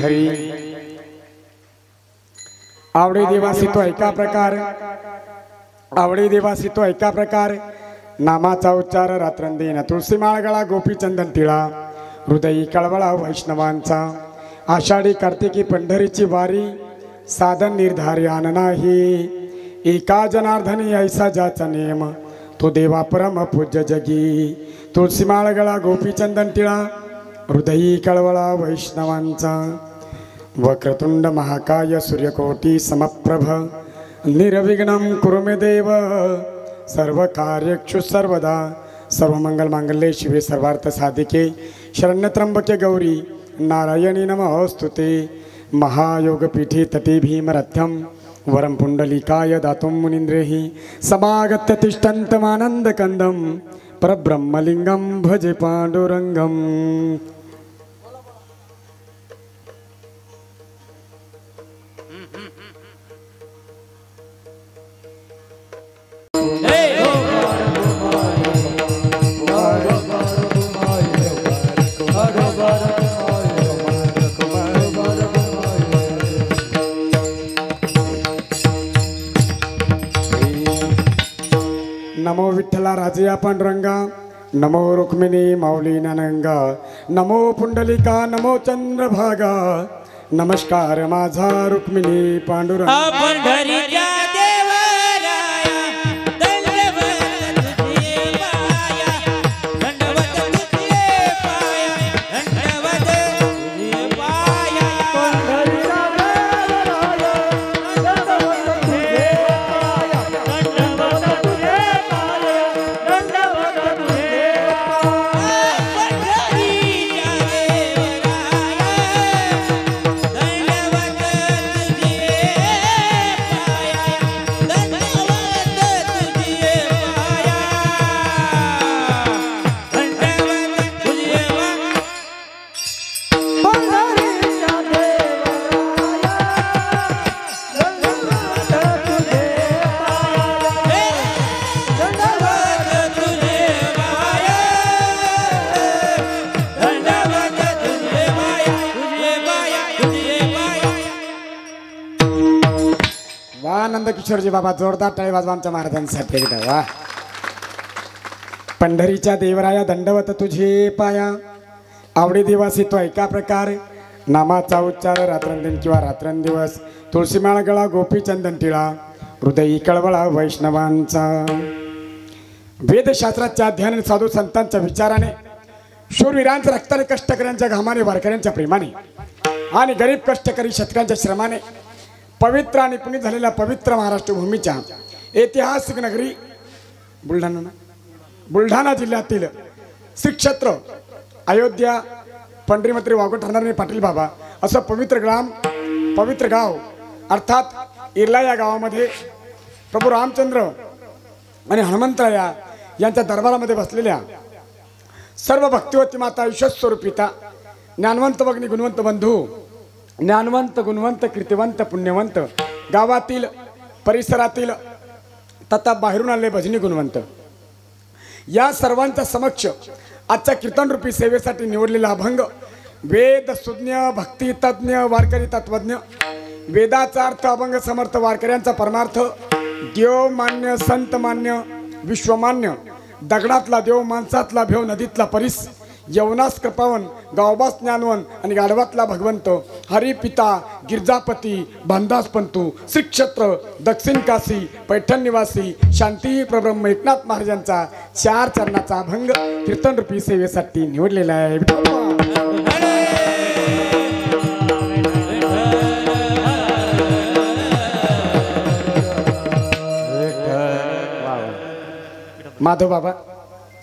हरी आवडी देवासी तो ऐका प्रकार आवडी देवासी तो ऐका प्रकार नामाचा उच्चार रात्रंदिन तुळशी माळगळा गोपीचंदन टिळा हृदयी कळवळा वैष्णवांचा आषाढी कार्तिकी पंढरीची वारी साधन निर्धार्यान नाही एका जनार्दनी ऐसा ज्याचा नेम तो देवा परम पूज्य जगी तुळशी माळगळा गोपीचंदन टिळा हृदयी कळवळा वैष्णवांचा वक्रतुंड महाकाय सूर्यकोटी समप्रभ निर्विघ्नं कुरु मे देव सर्व कार्यक्षु सर्वदा सर्वमंगल मांगल्ये शिवे सर्वार्थ साधिके शरण्यत्र्यंबके गौरी नारायणी नमोस्तुते महायोगपीठे तटे भीमरथ्यं वरं पुंडलिकाय दातुं मुनीन्द्रेहि समागत्य तिष्ठन्तमानन्दकन्दं परब्रह्मलिंगं भजे पांडुरंगं। नमो विठ्ठला राजया पांडुरंगा नमो रुक्मिणी माऊली नंगा नमो पुंडलिका नमो चंद्रभागा नमस्कार माझा रुक्मिणी पांडुरंगा पंढरीच्या किशोरजी बाबा जोरदार टाळी वाजवा आमच्या महाराजांसाठी एकदा वा। पंढरीच्या देवराया दंडवत तुझे पाया आवडी दिवासी तो ऐका प्रकार नामाचा उच्चार रात्रंदिन किंवा रात्रंदिवस तुळशी माळगळा गोपीचंदन टिळा हृदयी कळवळा वैष्णवांचा वेदशास्त्राच्या अध्ययन साधू संतांच्या विचाराने शूरवीरांच्या रक्ताने कष्टकऱ्यांच्या घामाने वारकऱ्यांच्या प्रेमाने आणि गरीब कष्टकरी शेतकऱ्यांच्या श्रमाने पवित्र आणि पुण्य झालेल्या पवित्र महाराष्ट्र भूमीच्या ऐतिहासिक नगरी बुलढाणा जिल्ह्यातील श्री क्षेत्र अयोध्या पंढरीमंत्री वाघोट ठरणारे पाटील बाबा असं पवित्र गाव अर्थात इर्ला या गावामध्ये प्रभू रामचंद्र आणि हनुमंतराया यांच्या दरबारामध्ये बसलेल्या सर्व भक्तिवती माता ईश्वरस्वरूपिता ज्ञानवंत भगिनी गुणवंत बंधू ज्ञानवंत गुणवंत कीर्तिवंत पुण्यवंत गावातील परिसरातील तथा बाहेरून आलेले भजनी गुणवंत या सर्वांच्या समक्ष आजच्या कीर्तन रूपी सेवेसाठी निवडलेला अभंग वेद सुज्ञ भक्ती तज्ञ वारकरी तत्वज्ञ वेदाचा अर्थ अभंग समर्थ वारकऱ्यांचा परमार्थ देव मान्य संत मान्य विश्वमान्य दगडातला देव माणसातला भेव नदीतला परिस यवनास कृपावन गावबास ज्ञानवन आणि गाढवातला भगवंत हरिपिता गिरजापती भांदास पंतू श्री क्षेत्र दक्षिण काशी पैठण निवासी शांती प्रब्रह्म एकनाथ महाराजांचा 4 चरणाचा अभंग कीर्तन रूपी सेवेसाठी निवडलेला आहे। माधव बाबा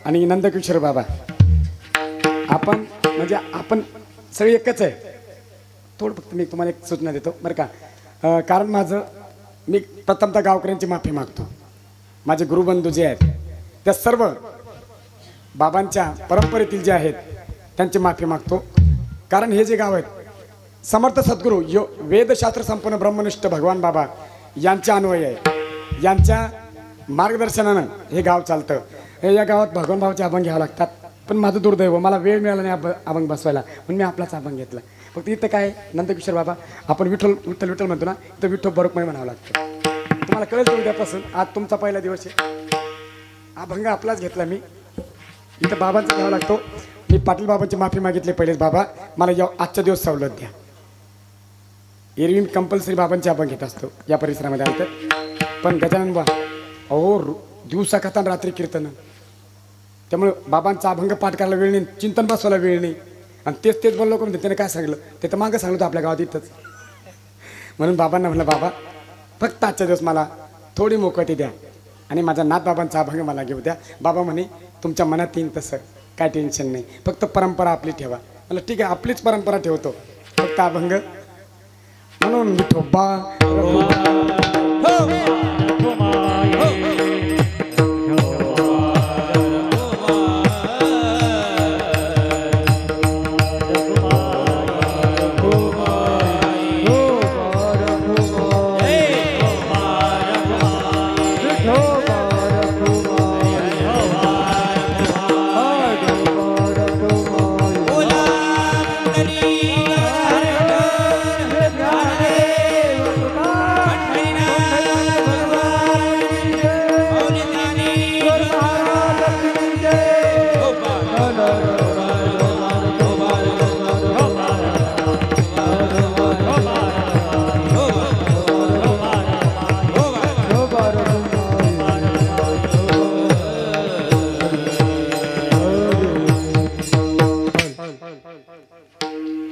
आणि नंदकिशोर बाबा आपण म्हणजे आपण सगळे एकच आहे। थोडं फक्त मी तुम्हाला एक सूचना देतो बरं का, कारण मी प्रथमतः गावकऱ्यांची माफी मागतो। माझे गुरुबंधू जे आहेत त्या सर्व बाबांच्या परंपरेतील जे आहेत त्यांची माफी मागतो, कारण हे जे गाव आहेत समर्थ सद्गुरू वेदशास्त्र संपन्न ब्रह्मनिष्ठ भगवान बाबा यांच्या अन्वय आहे, यांच्या मार्गदर्शनानं हे गाव चालतं। या गावात भगवान भावाचे अभंग घ्यावे लागतात। पण माझं दुर्दैव, मला वेळ मिळाला नाही अभंग बसवायला, पण मी आपलाच अभंग घेतला. फक्त इथं काय नंदकिशोर बाबा, आपण विठ्ठल विठ्ठल विठ्ठल म्हणतो ना, इथं विठ्ठल बरोबर म्हणावं लागतं. तुम्हाला कळेल तो उद्यापासून. आज तुमचा पहिला दिवस आहे. अभंग आपलाच घेतला मी. इथं बाबांचा घ्यावा लागतो. मी पाटील बाबांची माफी मागितली पहिलेच. बाबा मला या आजच्या दिवस सवलत द्या. एरवी मी कंपल्सरी बाबांचे अभंग घेत असतो या परिसरामध्ये आलं. पण गजानन बा अहो दिवसा कथान रात्री कीर्तन, त्यामुळे बाबांचा अभंग पाठ करायला वेळ नाही, चिंतन बसवायला वेळ नाही. आणि तेच बोललो करून त्याने काय सांगितलं ते तर मागं सांगलं आपल्या गावात इथंच. म्हणून बाबांना म्हटलं बाबा फक्त आजच्या दिवस मला थोडी मोकळी द्या आणि माझा नाथ बाबांचा अभंग मला घेऊ द्या. बाबा म्हणे तुमच्या मनात येईन तसं, काय टेन्शन नाही, फक्त परंपरा आपली ठेवा. मला ठीक आहे आपलीच परंपरा ठेवतो, फक्त अभंग म्हणून विठोबा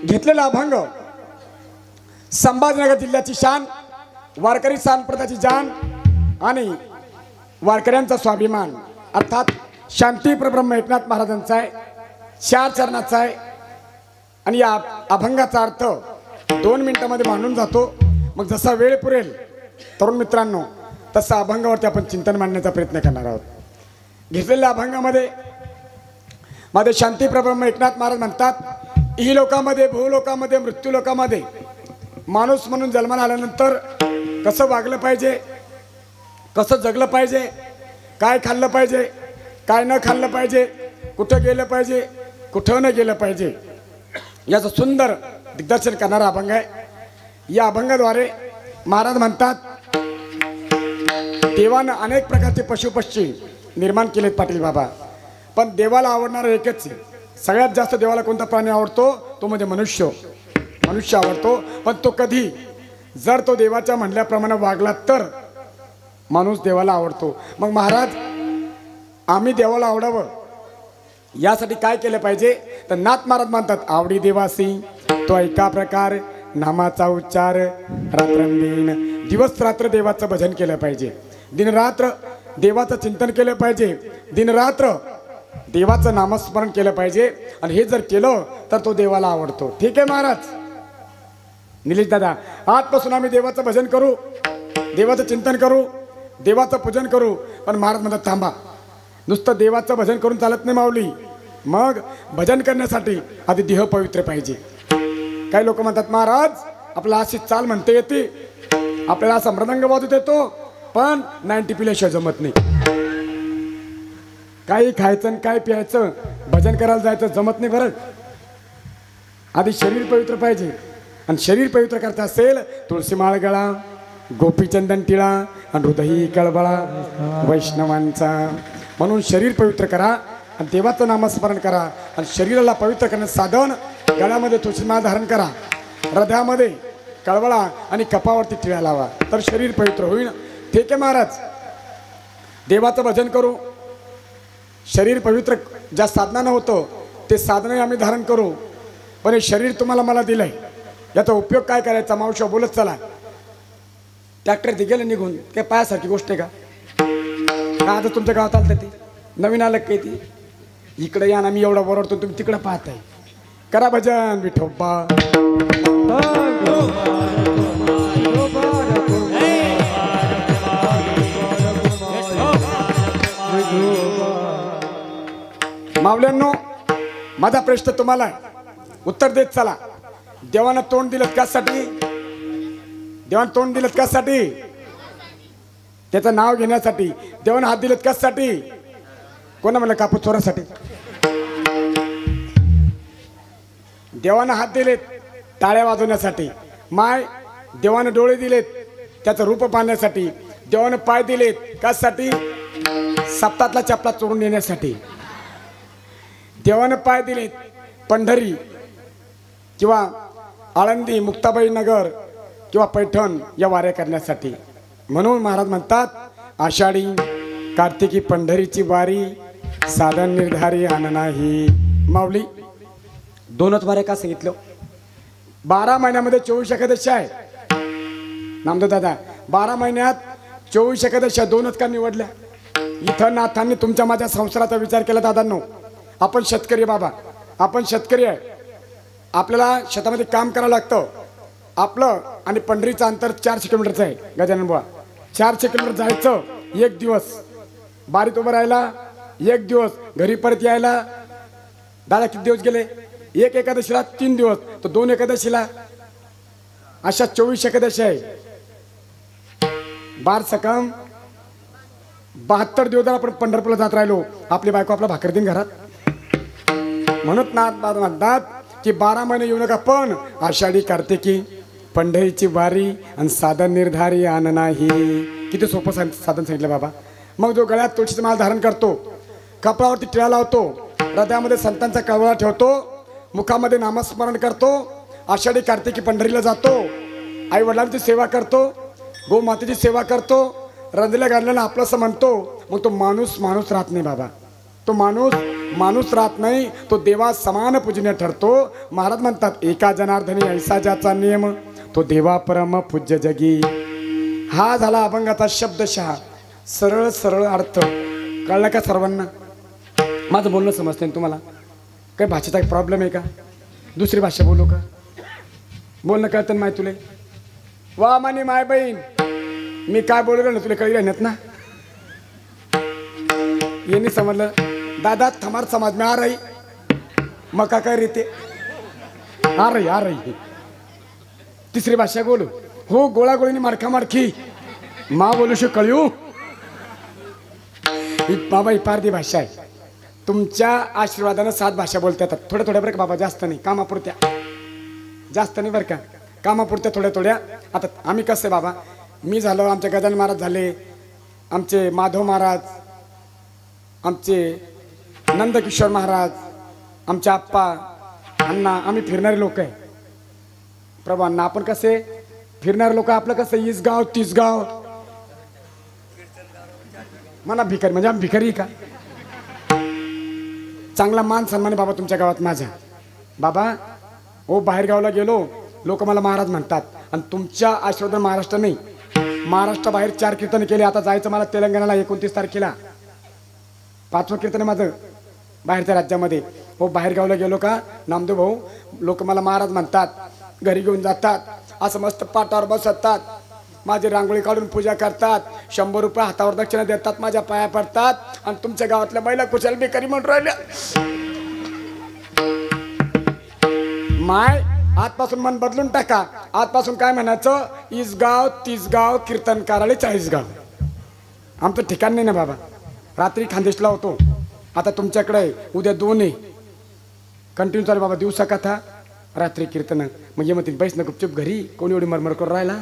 घेतलेला अभंग संभाजीनगर जिल्ह्याची शान, वारकरी सांप्रदायाची जान आणि वारकऱ्यांचा स्वाभिमान अर्थात शांती प्रब्रह्म एकनाथ महाराजांचा आहे, 4 चरणाचा आहे. आणि या अभंगाचा अर्थ 2 मिनिटांमध्ये मांडून जातो. मग जसा वेळ पुरेल तरुण मित्रांनो तसा अभंगावरती आपण चिंतन मांडण्याचा प्रयत्न करणार आहोत. घेतलेल्या अभंगामध्ये मध्ये शांती प्रब्रह्म एकनाथ महाराज म्हणतात, ही लोकांमध्ये भूलोकामध्ये मृत्यूलोकामध्ये माणूस म्हणून जन्माला आल्यानंतर कसं वागलं पाहिजे, कसं जगलं पाहिजे, काय खाल्लं पाहिजे, काय न खाल्लं पाहिजे, कुठं गेलं पाहिजे, कुठं न गेलं पाहिजे, याचं सुंदर दिग्दर्शन करणारा अभंग आहे. या अभंगाद्वारे महाराज म्हणतात, देवानं अनेक प्रकारचे पशुपक्षी निर्माण केलेत पाटील बाबा, पण देवाला आवडणारा एकच आहे. सगळ्यात जास्त देवाला कोणता प्राणी आवडतो, तो म्हणजे मनुष्य आवडतो. पण तो कधी जर तो देवाच्या म्हणल्याप्रमाणे वागला तर माणूस देवाला आवडतो. मग महाराज आम्ही देवाला आवडावं यासाठी काय केलं पाहिजे, तर नाथ महाराज म्हणतात, आवडी देवासी तो एका प्रकार नामाचा उच्चार रात्रंदिन, दिवस रात्र देवाचं भजन केलं पाहिजे, दिनरात्र देवाचं चिंतन केलं पाहिजे, दिनरात्र देवाचं नामस्मरण केलं पाहिजे. आणि हे जर केलं तर तो देवाला आवडतो. ठीक आहे महाराज, निलेश दादा आजपासून आम्ही देवाचं भजन करू, देवाचं चिंतन करू, देवाचं पूजन करू. पण महाराज म्हणतात थांबा, नुसतं देवाचं भजन करून चालत नाही माऊली, मग भजन करण्यासाठी आधी देह पवित्र पाहिजे. काही लोक म्हणतात महाराज आपला अशी चाल म्हणते येते, आपल्याला असा मृदंग वाजवत येतो, पण 90 पिल्याशिवाय जमत नाही. काही खायचं आणि काय प्यायचं, भजन करायला जायचं जमत नाही. बरं आधी शरीर पवित्र पाहिजे. आणि शरीर पवित्र करता असेल तुळशी माळ गळा, गोपीचंदन टिळा आणि हृदयी कळबळा वैष्णवांचा. म्हणून शरीर पवित्र करा आणि देवाचं नामस्मरण करा. आणि शरीराला पवित्र करण्याचं साधन गळ्यामध्ये तुळशी माळ धारण करा, हृदयामध्ये कळबळा आणि कपावरती टिळा लावा, तर शरीर पवित्र होईल. ठीक आहे महाराज, देवाचं भजन करू, शरीर पवित्र ज्या साधनानं होतं ते साधने आम्ही धारण करू. पण हे शरीर तुम्हाला मला दिलंय, याचा उपयोग काय करायचा मावशी बोलत चला. ट्रॅक्टर ते गेलं निघून, काय पायासारखी गोष्ट आहे का? आता तुमच्या गावात आलं ते नवीन आलं काय ती, इकडे या ना मी एवढा ओरडतो तुम्ही तिकडं पाहताय. करा भजन विठोबा. मावल्यांनो माझा प्रश्न तुम्हाला उत्तर देत चला. देवानं तोंड दिलं कशासाठी? देवानं तोंड दिलं कशासाठी? त्याचं नाव घेण्यासाठी. देवानं हात दिलेत कशासाठी? कोणा म्हणलं कापूस चोरासाठी? देवानं हात दिलेत टाळ्या वाजवण्यासाठी, माय देवानं डोळे दिलेत त्याचं रूप पाहण्यासाठी, देवानं पाय दिलेत कशासाठी? सप्तातला चपला चोरून नेण्यासाठी. देवानं पाय दिलेत पंढरी किंवा आळंदी, मुक्ताबाई नगर किंवा पैठण या वाऱ्या करण्यासाठी. म्हणून महाराज म्हणतात आषाढी कार्तिकी पंढरीची वारी साधन निर्धारी आण नाही. माऊली दोनच वाऱ्या का सांगितलं? 12 महिन्यामध्ये 24 एकादशी आहे नामदेव दादा. 12 महिन्यात 24 एकादशी दोनच का निवडल्या? इथं नाथांनी तुमच्या माझ्या संसाराचा विचार केला दादांनो. आपण शेतकरी बाबा, आपण शेतकरी आहे, आपल्याला शेतामध्ये काम करावं लागतं. आपलं आणि पंढरीचं अंतर 400 किलोमीटरचं आहे गजानन बुवा. 400 किलोमीटर जायचं, 1 दिवस बारीत उभं राहायला, 1 दिवस घरी परत यायला. दादा किती दिवस गेले? 1 एकादशीला 3 दिवस, तर 2 एकादशीला अशा 24 एकादशी आहे. 12 सकम 72 दिवस आपण पंढरपूरला जात राहिलो. आपली बायको आपला भाकर दिन घरात. म्हणून म्हणतात की 12 महिने येऊ नका, पण आषाढी कार्तिकी पंढरीची वारी आणि साधन निर्धारी आण नाही. किती सोपं साधन सांगितलं बाबा. मग जो गळ्यात तुळशीचं माळ धारण करतो, कपाळावरती टिळा लावतो, हृदयामध्ये संतांचा कळवळा ठेवतो, मुखामध्ये नामस्मरण करतो, आषाढी कार्तिकी पंढरीला जातो, आई वडिलांची सेवा करतो, गोमातेची सेवा करतो, रंजल्या गाडल्याला आपलंसं म्हणतो, मग तो माणूस माणूस राहत नाही बाबा. तो माणूस माणूस राहत नाही, तो देवा समान पूजनीय ठरतो. महाराज म्हणतात एका जनार्दनी ऐसा ज्याचा नियम तो देवा परम पूज्य जगी. हा झाला अभंगाचा शब्दशः सरळ सरळ अर्थ. कळलं का सर्वांना? माझं बोलणं समजतंय ना तुम्हाला? काही भाषेचा प्रॉब्लेम आहे का? दुसरी भाषा बोलू का? बोलणं कळतं माय तुले? वा मानी माय बहीण, मी काय बोललो ना तुला कळी राहण्यात ना? यांनी समजलं दादा थमार समाज में आ रही मका काय रीते आ रही. तिसरी भाषा बोलू हो, गोळागोळीने मारखा मारखी मा बोलू शो कळू. बाबा ही पारधी भाषा आहे. तुमच्या आशीर्वादानं 7 भाषा बोलता येतात. थोड्या थोड्या बरं का बाबा, जास्त नाही, कामापुरत्या. जास्त नाही बरं का, कामापुरत्या थोड्या थोड्या. आता आम्ही कसं आहे बाबा, मी झालो, आमचे गजानन महाराज झाले, आमचे माधव महाराज, आमचे नंदकिशोर महाराज, आमचे आप्पा अण्णा, आम्ही फिरणारे लोक आहे प्रभू अण्णा. आपण कसे फिरणारे लोक? आपलं कसं इसगाव तिसगाव मला भिकारी म्हणजे आम्ही भिकारी का? चांगला मान सन्मान बाबा तुमच्या गावात माझ्या. बाबा ओ बाहेर गावाला गेलो लोक मला महाराज म्हणतात, आणि तुमच्या आशीर्वाद महाराष्ट्र नाही, महाराष्ट्राबाहेर 4 कीर्तन केले. आता जायचं मला तेलंगणाला 29 तारखेला, 5वं कीर्तन माझं बाहेरच्या राज्यामध्ये. हो बाहेर गावाला गेलो का नामदेव भाऊ, लोक मला महाराज म्हणतात, घरी घेऊन जातात, असं मस्त पाटावर बसतात, माझी रांगोळी काढून पूजा करतात, 100 रुपये हातावर दक्षिणा देतात, माझ्या पाया पडतात, आणि तुमच्या गावातल्या महिला कुशल बेकारी म्हणून राहिल्या. माय आजपासून मन बदलून टाका. आजपासून काय म्हणायचं? इसगाव तिसगाव कीर्तन करायला 40 गाव. आमचं ठिकाण नाही ना बाबा. रात्री खानदेशला होतो, आता तुमच्याकडे उद्या 2 आहे. कंटिन्यू चालू बाबा, दिवसा कथा रात्री कीर्तन. मग ये म्हणतील बैस ना गुपचूप घरी, कोणी एवढी मरमर करून राहिला,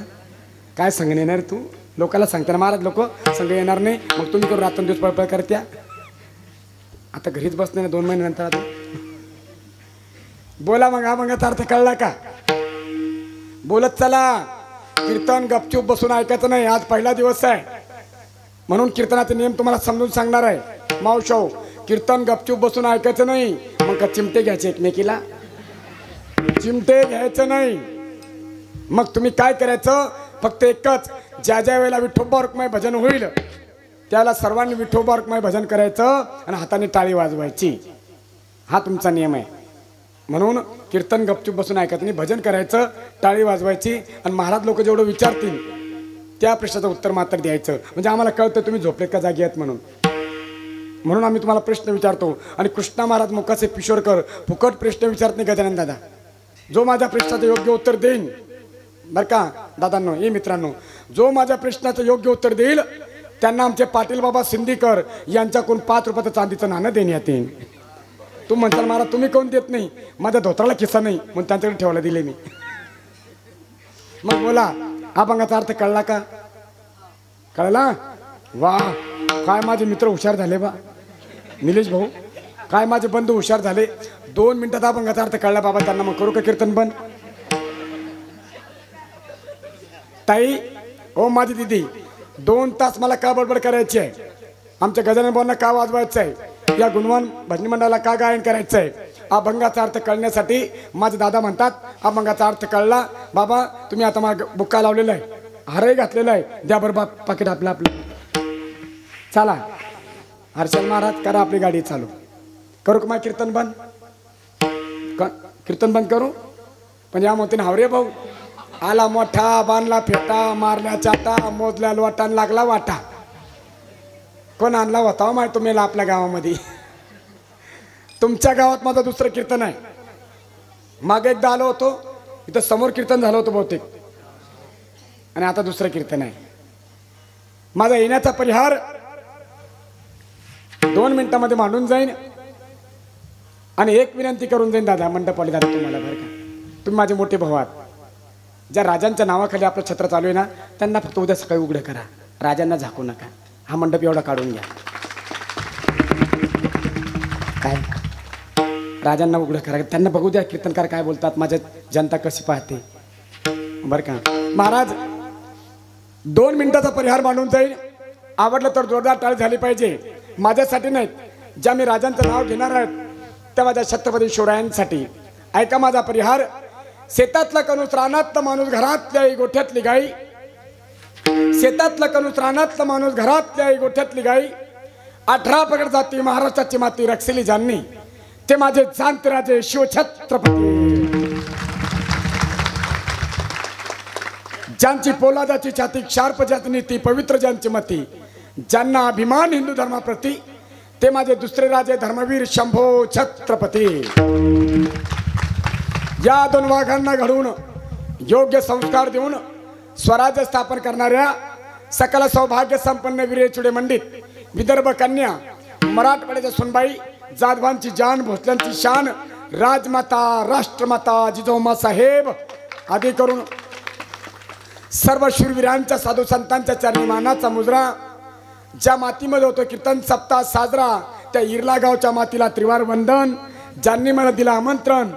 काय सांगून येणार तू? लोकांना सांगताना महाराज लोक संग येणार नाही, मग तुम्ही करून रात्रंदिवस पळपळ करत्या. आता घरीच बसणे ना 2 महिन्यानंतर. आता बोला मग, हा मग अर्थ कळला का? बोलत चला. कीर्तन गपचूप बसून ऐकायचं नाही. आज पहिला दिवस आहे म्हणून कीर्तनाचे नियम तुम्हाला समजून सांगणार आहे. मावशो, कीर्तन गपचूप बसून ऐकायचं नाही. मग का चिमटे घ्यायचे एकमेकीला? चिमटे घ्यायचं नाही. मग तुम्ही काय करायचं? फक्त एकच, ज्या ज्या वेळेला विठोबा रुक्माई भजन होईल त्याला सर्वांनी विठोबा रुक्माई भजन करायचं आणि हाताने टाळी वाजवायची. हा तुमचा नियम आहे. म्हणून कीर्तन गपचूप बसून ऐकायचं नाही, भजन करायचं, टाळी वाजवायची, आणि महाराज लोक जेवढं विचारतील त्या प्रश्नाचं उत्तर मात्र द्यायचं. म्हणजे आम्हाला कळतं तुम्ही झोपलेत का जागी आहेत म्हणून. म्हणून आम्ही तुम्हाला प्रश्न विचारतो. आणि कृष्णा महाराज मुखाचे पिशोरकर फुकट प्रश्न विचारत नाही गजानन दादा. जो माझ्या प्रश्नाचं योग्य उत्तर देईन, बरं का दादांनो, हे मित्रांनो, जो माझ्या प्रश्नाचं योग्य उत्तर देईल त्यांना आमचे पाटील बाबा सिंदीकर यांच्याकडून 5 रुपयाचं चांदीचं नाणं देण्यात येईल. तू म्हणताल मला तुम्ही कोण देत नाही, माझ्या धोत्राला किस्सा नाही म्हणून त्यांच्याकडे ठेवायला दिले मी. मग बोला अभंगाचा अर्थ कळला का? कळला? वा, काय माझे मित्र हुशार झाले बा, निलेश भाऊ, काय माझे बंधू हुशार झाले. 2 मिनिटात अभंगाचा अर्थ कळला बाबा त्यांना. मग करू का कीर्तन बंद? ताई ओ माझी दिदी, 2 तास मला का बडबड करायची आहे, आमच्या गजानन भाऊंना का वाजवायचं आहे, या गुणवान भजनी मंडळाला का गायन करायचं आहे, अभंगाचा अर्थ कळण्यासाठी माझे दादा म्हणतात अभंगाचा अर्थ कळला बाबा, तुम्ही आता मला बुक्का लावलेला आहे, हारही घातलेला आहे, द्या बरं बाप पाकिट आपलं आपलं. चला हर्षल महाराज करा आपली गाडी चालू. करू का मग कीर्तन बंद? कीर्तन बंद करू? पण या मोतीने हावरे भाऊ आला मोठा, बांधला फेटा, मारल्या चाटा, मोजल्या लोटान लागला वाटा. कोण आणला होता माहिती तुम्हाला आपल्या गावामध्ये? तुमच्या गावात माझं दुसरं कीर्तन आहे. मागे एकदा आलो होतो, इथं समोर कीर्तन झालं होतं बहुतेक, आणि आता दुसरं कीर्तन आहे. माझा येण्याचा परिहार 2 मिनिटांमध्ये मांडून जाईन आणि एक विनंती करून जाईन दादा, मंडपवाले दादा तुम्हाला, बरं का, तुम्ही माझे मोठे भाऊ आहात. ज्या राजांच्या नावाखाली आपलं छत्र चालू आहे ना, त्यांना फक्त उद्या सकाळी उघडं करा, राजांना झाकू नका. हा मंडप एवढा काढून घ्या. काय राजांना उघडं करा, त्यांना बघू द्या कीर्तनकार काय बोलतात, माझ्या जनता कशी पाहते, बरं का. महाराज 2 मिनिटाचा परिहार मांडून जाईल. आवडलं तर जोरदार टाळी झाली पाहिजे. माझ्यासाठी नाहीत, ज्या मी राजांचं नाव घेणार आहेत त्या माझ्या छत्रपती शिवरायांसाठी. ऐका माझा परिहार. शेतातला कणूस रानातला माणूस घरातल्या गोठ्यातली गाई, शेतातला कणूस रानातला माणूस घरातल्या गोठ्यातली गाई, 18 पगड जाती महाराष्ट्राची माती रक्षिली ज्यांनी, ते माझे जाणते राजे शिवछत्रपती. ज्यांची पोलादाची छाती शार्प ज्याची नीती, पवित्र ज्यांची मती, ज्यांना अभिमान हिंदू धर्माप्रती, ते माझे दुसरे राजे धर्मवीर शंभो छत्रपती. या 2 वाघांना घडवून योग्य संस्कार देऊन स्वराज्य स्थापन करणाऱ्या सकल सौभाग्य संपन्न विरेचुडे मंडित विदर्भ कन्या, मराठवाड्याच्या सुनबाई, जाधवांची जान, भोसल्यांची शान, राजमाता राष्ट्रमाता जिजाऊमा साहेब आदी करून सर्व शूरवीरांच्या साधू संतांच्या चरणी मानाचा मुजरा. ज्या मातीमध्ये होतो कीर्तन सप्ताह साजरा, त्या इर्ला गावच्या मातीला त्रिवार वंदन. ज्यांनी मला दिलं आमंत्रण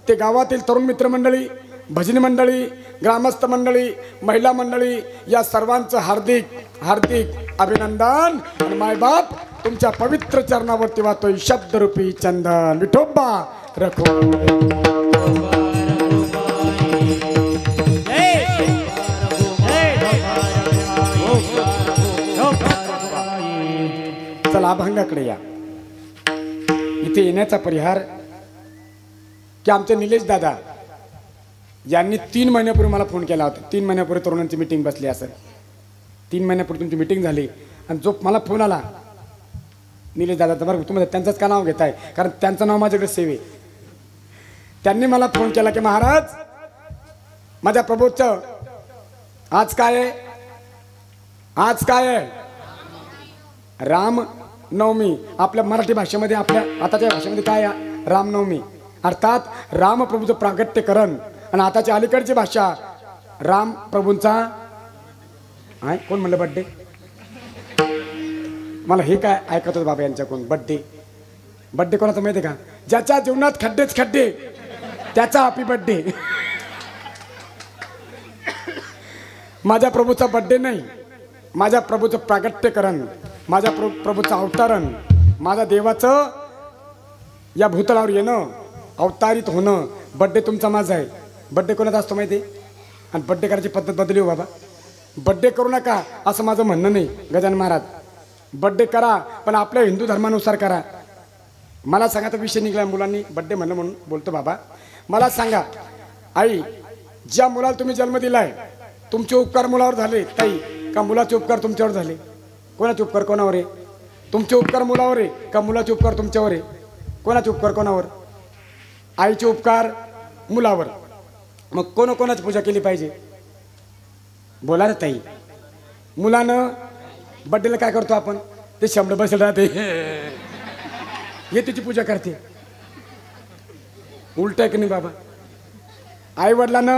ते गावातील तरुण मित्रमंडळी, भजनी मंडळी, ग्रामस्थ मंडळी, महिला मंडळी, या सर्वांचं हार्दिक हार्दिक अभिनंदन. आणि मायबाप तुमच्या पवित्र चरणावरती वाहतोय शब्दरूपी चंदन. विठोबा रखो. चला अभंगाकडे या. इथे येण्याचा परिहार की आमचे निलेश दादा यांनी 3 महिन्यापूर्वी मला फोन केला होता. 3 महिन्यापूर्वी तरुणांची मीटिंग बसली असेल. 3 महिन्यापूर्वी तुमची मीटिंग झाली आणि जो मला फोन आला निलेश दादाचा, बरं तुम्ही त्यांचंच का नाव घेताय, कारण त्यांचं नाव माझ्याकडे सेव आहे. त्यांनी मला फोन केला की महाराज माझ्या प्रभूचं आज काय आहे, आज काय आहे, राम नवमी. आपल्या मराठी भाषेमध्ये, आपल्या आताच्या भाषेमध्ये काय आहे, रामनवमी, अर्थात रामप्रभूचं प्रागट्यकरण. आणि आताची अलीकडची भाषा राम प्रभूंचा आहे. कोण म्हणलं बड्डे? मला हे काय ऐकत होतं बाबा यांच्याकडून. बड्डे बड्डे कोणाचा माहिती आहे का? ज्याच्या जीवनात खड्डेच खड्डे त्याचा हॅपी बड्डे. माझ्या प्रभूचा बड्डे नाही, माझ्या प्रभूचं प्रागट्यकरण, माझ्या प्रभूचं अवतरण, माझ्या देवाचं या भूतलावर येणं, अवतारित होणं. बड्डे तुमचा माझा आहे. बड्डे कोणाचा असतो माहिती आहे? आणि बड्डे करायची पद्धत बदली हो बाबा. बड्डे करू नका असं माझं म्हणणं नाही गजानन महाराज. बड्डे करा पण आपल्या हिंदू धर्मानुसार करा. मला सांगा तर विषय निघाला, मुलांनी बड्डे म्हणणं म्हणून बोलतो बाबा. मला सांगा आई, ज्या मुलाला तुम्ही जन्म दिलाय तुमचे उपकार मुलावर झाले ताई, का मुलाचे उपकार तुमच्यावर झाले? कोणाचे उपकार कोणावर आहे? तुमचे उपकार मुलावर आहे का मुलाचे उपकार तुमच्यावर आहे? कोणाचे उपकार कोणावर? आईचे उपकार मुलावर. मग कोणाची पूजा केली पाहिजे? बोला ना ताई. मुलानं बड्डेला काय करतो आपण? ते शंभर बसेल राहते, हे तिची पूजा करते. उलट आहे की नाही बाबा? आई वडिलांना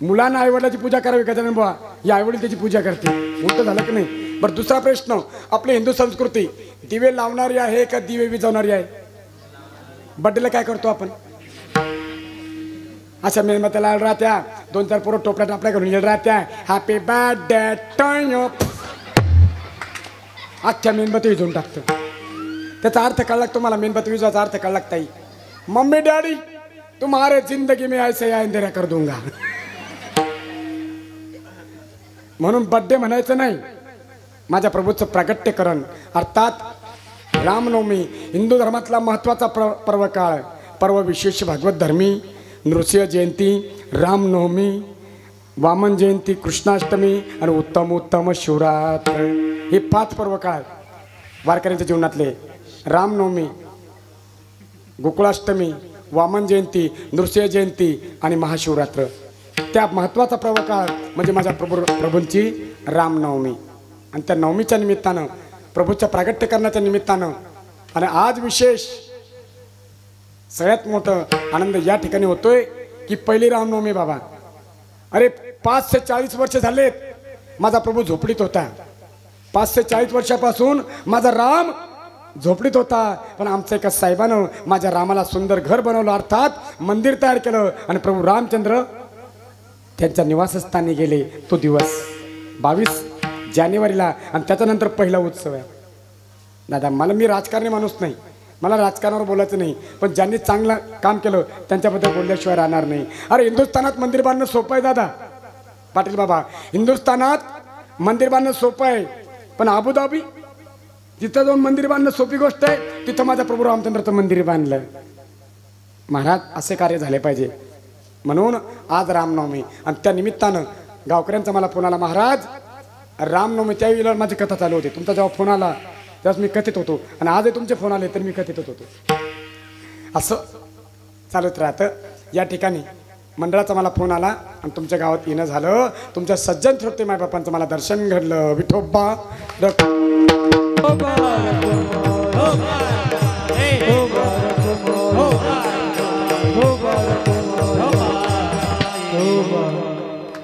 मुलांना आई वडिलाची पूजा करावी का? त्याने बाबा ही आई वडील त्याची पूजा करते, उलट झालं की नाही? बरं, दुसरा प्रश्न, आपली हिंदू संस्कृती दिवे लावणारी आहे का दिवे विजवणारी आहे? बड्डेला काय करतो आपण? अच्छा, मेणबत्त्याला राहत्या, 2-4 पोरं टोपल्या टापल्या करून येईल राहत्या, हॅपी बर्थडे टू यू, अख्ख्या मेणबत्ती विजवून टाकतो. त्याचा अर्थ कळला लागतो मला, मेणबत्ती विजवायचा अर्थ कळला लागताई. मम्मी डॅडी तुम्हारे जिंदगी में ऐसे अंधेरा कर दूंगा. म्हणून बड्डे म्हणायचं नाही, माझ्या प्रभूचं प्रागट्यकरण अर्थात रामनवमी हिंदू धर्मातला महत्त्वाचा पर्व काळ, पर्व विशेष भागवत धर्मी, नृसिंह जयंती, रामनवमी, वामन जयंती, कृष्णाष्टमी आणि उत्तम शिवरात्र, हे 5 पर्व काळ वारकऱ्यांच्या जीवनातले. रामनवमी, गोकुळाष्टमी, वामन जयंती, नृसिंह जयंती आणि महाशिवरात्र, त्या महत्त्वाचा पर्व काळ म्हणजे माझ्या प्रभूंची रामनवमी. आणि त्या नवमीच्या निमित्तानं, प्रभूच्या प्रागट्य करण्याच्या निमित्तानं, आणि आज विशेष सगळ्यात मोठं आनंद या ठिकाणी होतोय की पहिली रामनवमी बाबा. अरे 5 ते 40 वर्ष झालेत माझा प्रभू झोपडीत होता. 5 ते 40 वर्षापासून माझा राम झोपडीत होता, पण आमच्या एका साहेबानं माझ्या रामाला सुंदर घर बनवलं, अर्थात मंदिर तयार केलं, आणि प्रभू रामचंद्र त्यांच्या निवासस्थानी गेले. तो दिवस 22 जानेवारीला, आणि त्याच्यानंतर पहिला उत्सव आहे. दादा मी राजकारणी माणूस नाही, मला राजकारणावर बोलायचं नाही, पण ज्यांनी चांगलं काम केलं त्यांच्याबद्दल बोलल्याशिवाय राहणार नाही. अरे हिंदुस्थानात मंदिर बांधणं सोपं आहे दादा पाटील बाबा, हिंदुस्थानात मंदिर बांधणं सोपं आहे, पण अबुधाबी तिथं जाऊन मंदिर बांधणं सोपी गोष्ट आहे. तिथं माझ्या प्रभू रामचंद्राचं मंदिर बांधलं. महाराज असे कार्य झाले पाहिजे, म्हणून आज रामनवमी. आणि त्या निमित्तानं गावकऱ्यांचा मला फोन आला, महाराज रामनवमी, त्यावेळेला माझी कथा चालू होती. तुमचा जेव्हा फोन आला त्यावेळेस मी कथित होतो, आणि आजही तुमचे फोन आले तर मी कथितच होतो. असं चालत राहतं. या ठिकाणी मंडळाचा मला फोन आला आणि तुमच्या गावात येणं झालं. तुमच्या सज्जन श्रोते मायबापांचं मला दर्शन घडलं. विठोबा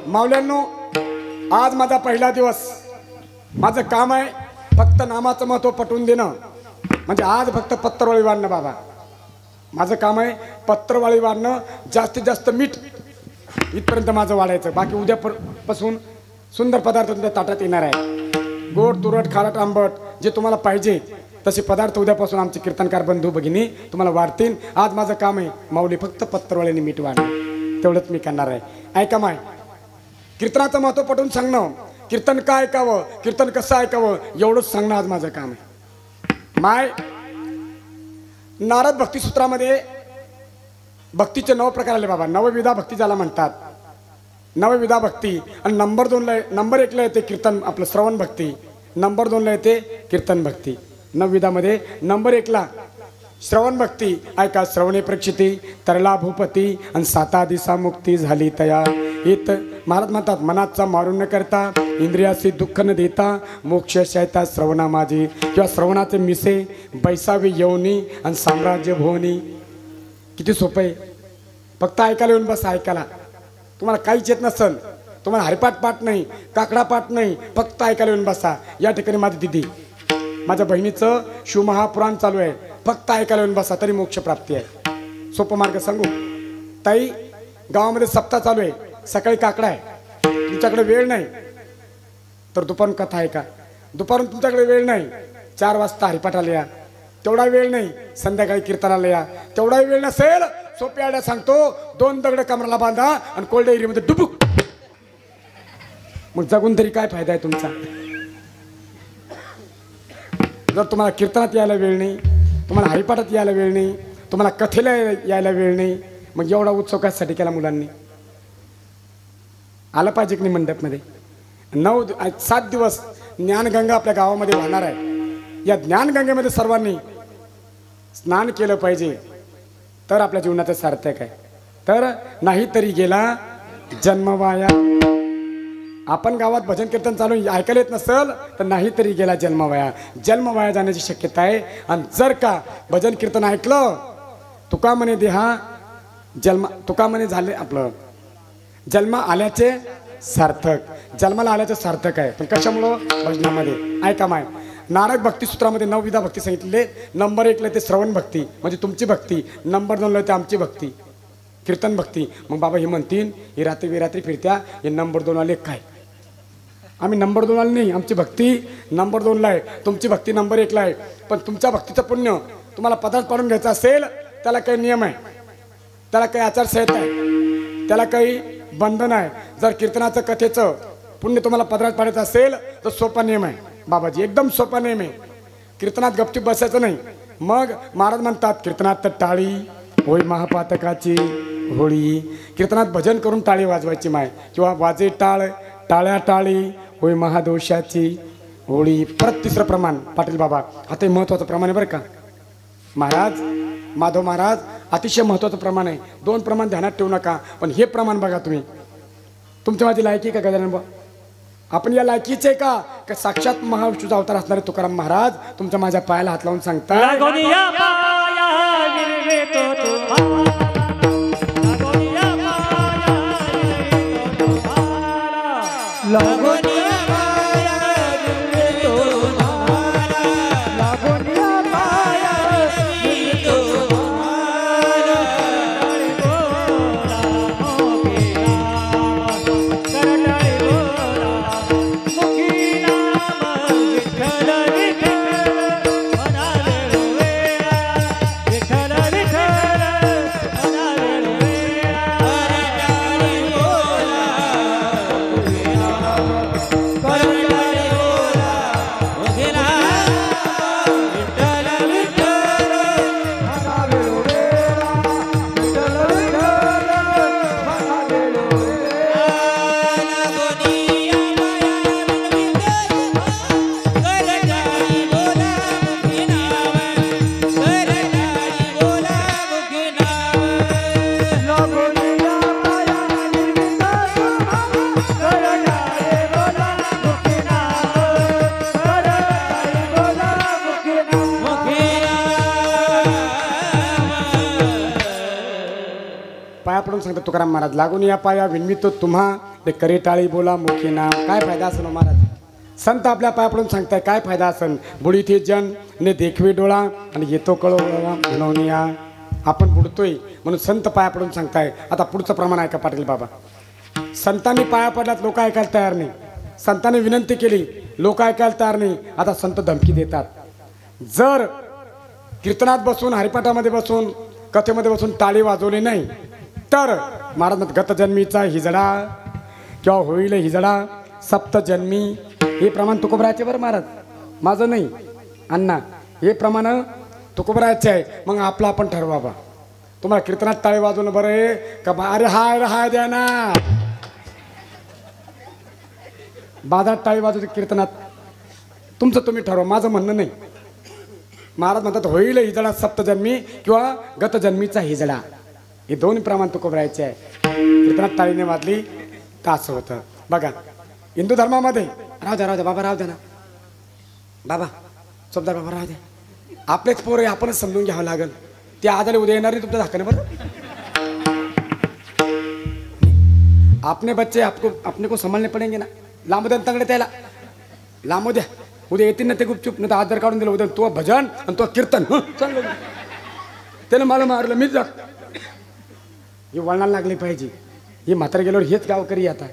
मावल्यांनो, आज माझा पहिला दिवस. माझं काम आहे फक्त नामाचं महत्त्व पटवून देणं. म्हणजे आज फक्त पत्रवाळी वाढणं बाबा, माझं काम आहे पत्रवाळी वाढणं. जास्तीत जास्त मीठ इथपर्यंत माझं वाढायचं. बाकी उद्यापासून सुंदर पदार्थ तुमच्या ताटात येणार आहे. गोड, तुरट, खारट, आंबट जे तुम्हाला पाहिजे तसे पदार्थ उद्यापासून आमचे कीर्तनकार बंधू भगिनी तुम्हाला वाढतील. आज माझं काम आहे माऊली फक्त पत्रवाळीने मीठ वाढणं, तेवढंच मी करणार आहे. ऐका माय, कीर्तनाचं महत्त्व पटवून सांगणं, कीर्तन काय ऐकावं, कीर्तन कसं ऐकावं, एवढंच सांगणं आज माझं काम आहे. माय, नारद भक्तिसूत्रामध्ये भक्तीचे 9 प्रकार आले बाबा. नवविधा भक्ती ज्याला म्हणतात, नवविधा भक्ती. आणि नंबर 1ला येते कीर्तन, आपलं श्रवण भक्ती. नंबर 2ला येते कीर्तन भक्ती. नवविधामध्ये नंबर 1ला श्रवण भक्ती. ऐका, श्रवणे प्रक्षिती तरला भूपती, आणि 7 दिसा मुक्ती झाली तया. हित महाराज म्हणतात, मनाचा मारून न करता, इंद्रियाशी दुःख न देता, मोक्ष शायता श्रवणा माझी. किंवा श्रवणाचे मिसे, बैसावी येऊनी, आणि साम्राज्य भुवनी. किती सोपं आहे, फक्त ऐकायला येऊन बस. ऐकायला तुम्हाला काहीच येत नसल, तुम्हाला हरिपाठ पाठ नाही, काकडा पाठ नाही, फक्त ऐकायला येऊन बसा. या ठिकाणी माझी दिदी, माझ्या बहिणीचं शिवमहापुराण चालू आहे, फक्त ऐकायला येऊन बसा तरी मोक्ष प्राप्ती आहे. सोपं मार्ग सांगू ताई, गावामध्ये सप्ताह चालू आहे. सकाळी काकडा आहे, तुमच्याकडे वेळ नाही तर दुपारून कथा आहे का. दुपारून तुमच्याकडे वेळ नाही, 4 वाजता हरिपाठाला या, तेवढा वेळ नाही. संध्याकाळी कीर्तनाला या, तेवढाही वेळ नसेल. सोप्या आड्या सांगतो, 2 दगड कमराला बांधा आणि कोल्ड एरियामध्ये डुबुक. मग जगून तरी काय फायदा आहे तुमचा. जर तुम्हाला कीर्तनात यायला वेळ नाही, तुम्हाला हरिपाठात यायला वेळ नाही, तुम्हाला कथेला यायला वेळ नाही, मग एवढा उत्सव कशासाठी केला मुलांनी. आलं पाहिजे की नाही मंडपमध्ये. 7 दिवस ज्ञानगंगा आपल्या गावामध्ये वाहणार आहे. या ज्ञानगंगेमध्ये सर्वांनी स्नान केलं पाहिजे, तर आपल्या जीवनाचं सार्थक आहे. तर नाही तरी गेला जन्म वाया. आपण गावात भजन कीर्तन चालू ऐकायला येत नसेल तर नाही तरी गेला जन्म वाया. जन्म वाया जाण्याची शक्यता आहे. आणि जर का भजन कीर्तन ऐकलं तुका म्हणे देहा जन्म, तुका म्हणे झाले आपलं जन्म आल्याचे सार्थक, जन्माला आल्याचं सार्थक आहे. पण कशामुळं? भजनामध्ये. ऐका माय, नारद भक्तिसूत्रामध्ये 9 विधा भक्ती सांगितले. नंबर 1 ला ते श्रवण भक्ती म्हणजे तुमची भक्ती, नंबर 2 ला ते आमची भक्ती कीर्तन भक्ती. मग बाबा हे म्हणतील ही रात्री विरात्री फिरत्या, हे नंबर 2 वाले काय? आम्ही नंबर 2 वाले नाही, आमची भक्ती नंबर 2 ला आहे, तुमची भक्ती नंबर 1 ला आहे. पण तुमच्या भक्तीचं पुण्य तुम्हाला पदार्थ पाडून घ्यायचं असेल त्याला काही नियम आहे, त्याला काही आचारसंहिता आहे, त्याला काही बंधन आहे. जर कीर्तनाचं कथेचं पुण्य तुम्हाला पदरात पाडायचं असेल तर सोपा नियम आहे बाबाजी, एकदम सोपा नियम आहे. कीर्तनात गपचूप बसायचं नाही. मग महाराज म्हणतात कीर्तनात तर टाळी होय महापातकाची होळी. कीर्तनात भजन करून टाळी वाजवायची माय, किंवा वाजे टाळ टाळ्या टाळी होय महादोषाची होळी. परत तिसरं प्रमाण पाटील बाबा, आता हे महत्वाचं प्रमाण आहे बरं का महाराज, माधव महाराज, अतिशय महत्त्वाचं प्रमाण आहे. 2 प्रमाण ध्यानात ठेवू नका, पण हे प्रमाण बघा तुम्ही. तुमच्या माझी लायकी का गजानन बा? आपण या लायकीचे का साक्षात महाविष्णूचा अवतार असणारे तुकाराम महाराज तुमच्या माझ्या पायाला हात लावून सांगतात, पाया पडून सांगतात तुकाराम महाराज, लागून या पाया विनमितो तुम्हा ते करे टाळी बोला मुखी नाम. काय फायदा असेल महाराज? संत आपल्या पाया पडून सांगताय काय फायदा असेल? बुडी थे जन ने देखवे डोळा आणि येतो कळो म्हणून या. आपण बुडतोय म्हणून संत पाया पडून सांगताय. आता पुढचं प्रमाण आहे का पाटील बाबा? संतांनी पाया पडल्यात, लोक ऐकायला तयार नाही. संतांनी विनंती केली, लोक ऐकायला तयार नाही. आता संत धमकी देतात, जर कीर्तनात बसून, हरिपाठामध्ये बसून, कथेमध्ये बसून टाळी वाजवली नाही तर महाराज गतजन्मीचा हिजडा किंवा होईल हिजडा सप्तजन्मी. हे प्रमाण तुकोबरायचे बरं महाराज, माझं नाही अण्णा, हे प्रमाण तुकोबरायचे आहे. मग आपला आपण ठरवा बा, तुम्हाला कीर्तनात टाळी वाजवणं बरं आहे का? अरे हाय हाय द्या ना, बाजारात टाळी वाजवते कीर्तनात, तुमचं तुम्ही ठरवा, माझं म्हणणं नाही. महाराज म्हणतात होईल हिजडा सप्तजन्मी किंवा गतजन्मीचा हिजडा, हे 2 प्रमाण तुकोबरायचे आहे. कीर्तनात टाळीने वाजली तर असं होतं बघा. हिंदू धर्मामध्ये राहू द्या बाबा, राहू द्या ना बाबा, सोबदार बाबा राहू द्या. आपलेच पोर आहे, आपणच समजून घ्यावं लागेल. ते आजारी उद्या येणार नाही तुमच्या धाकाने बरं. आपने बच्चे आपको अपने को संभालने पडेंगे ना. लांबू द्या तंगडे त्याला, लांबू द्या, उद्या येतील ना ते गुपचूप. नाही तर आजार काढून दिलं उद्या तो भजन आणि तो कीर्तन चांगलं. त्यानं मला मारलं, मीच जा. ही वळणाला लागली पाहिजे. ही म्हातारे गेल्यावर हेच गावकरी आता,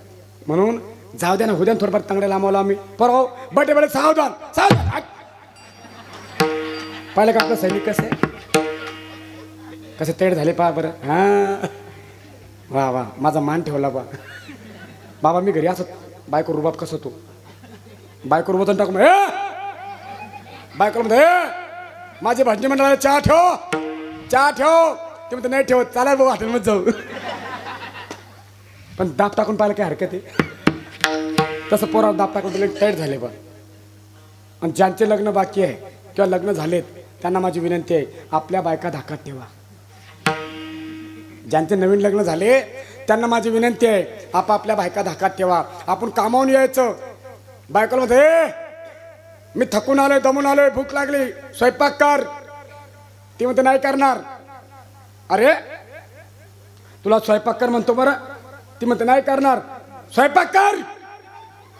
म्हणून जाऊ द्या ना, उद्या थोडंफार तंगडे लांबवला आम्ही. परवा बटे बटे सावधान सावधान. पाहिलं का आपलं सैनिक कसे तेड झाले पहा बरं. हां वा वा, माझा मान ठेवला बा बाबा. मी घरी असत बायको रुबाब कसं होतो, बायको रुबातून टाकू बायको म्हणते माझी भाजनी मंडळाला चहा ठेव, चहा ठेव. ते म्हणते नाही ठेवत, चालेल भाऊ हॉटेलमध्ये जाऊ. पण दाब टाकून पाहिलं काय हरकत आहे? तसं पोरावर दाब टाकून तुला टाईट झाले बा. आणि ज्यांचे लग्न बाकी आहे किंवा लग्न झालेत त्यांना माझी विनंती आहे, आपल्या बायका धाकात ठेवा. ज्यांचे नवीन लग्न झाले त्यांना माझी विनंती आहे, आपापल्या बायका धाकात ठेवा. आपण कामावून यायचं, बायकोला मध्ये मी थकून आलोय, दमून आलोय, भूक लागली, स्वयंपाक कर. ती म्हणते नाही करणार. अरे तुला स्वयंपाक कर म्हणतो बरं, ती म्हणते नाही करणार. स्वयंपाक कर,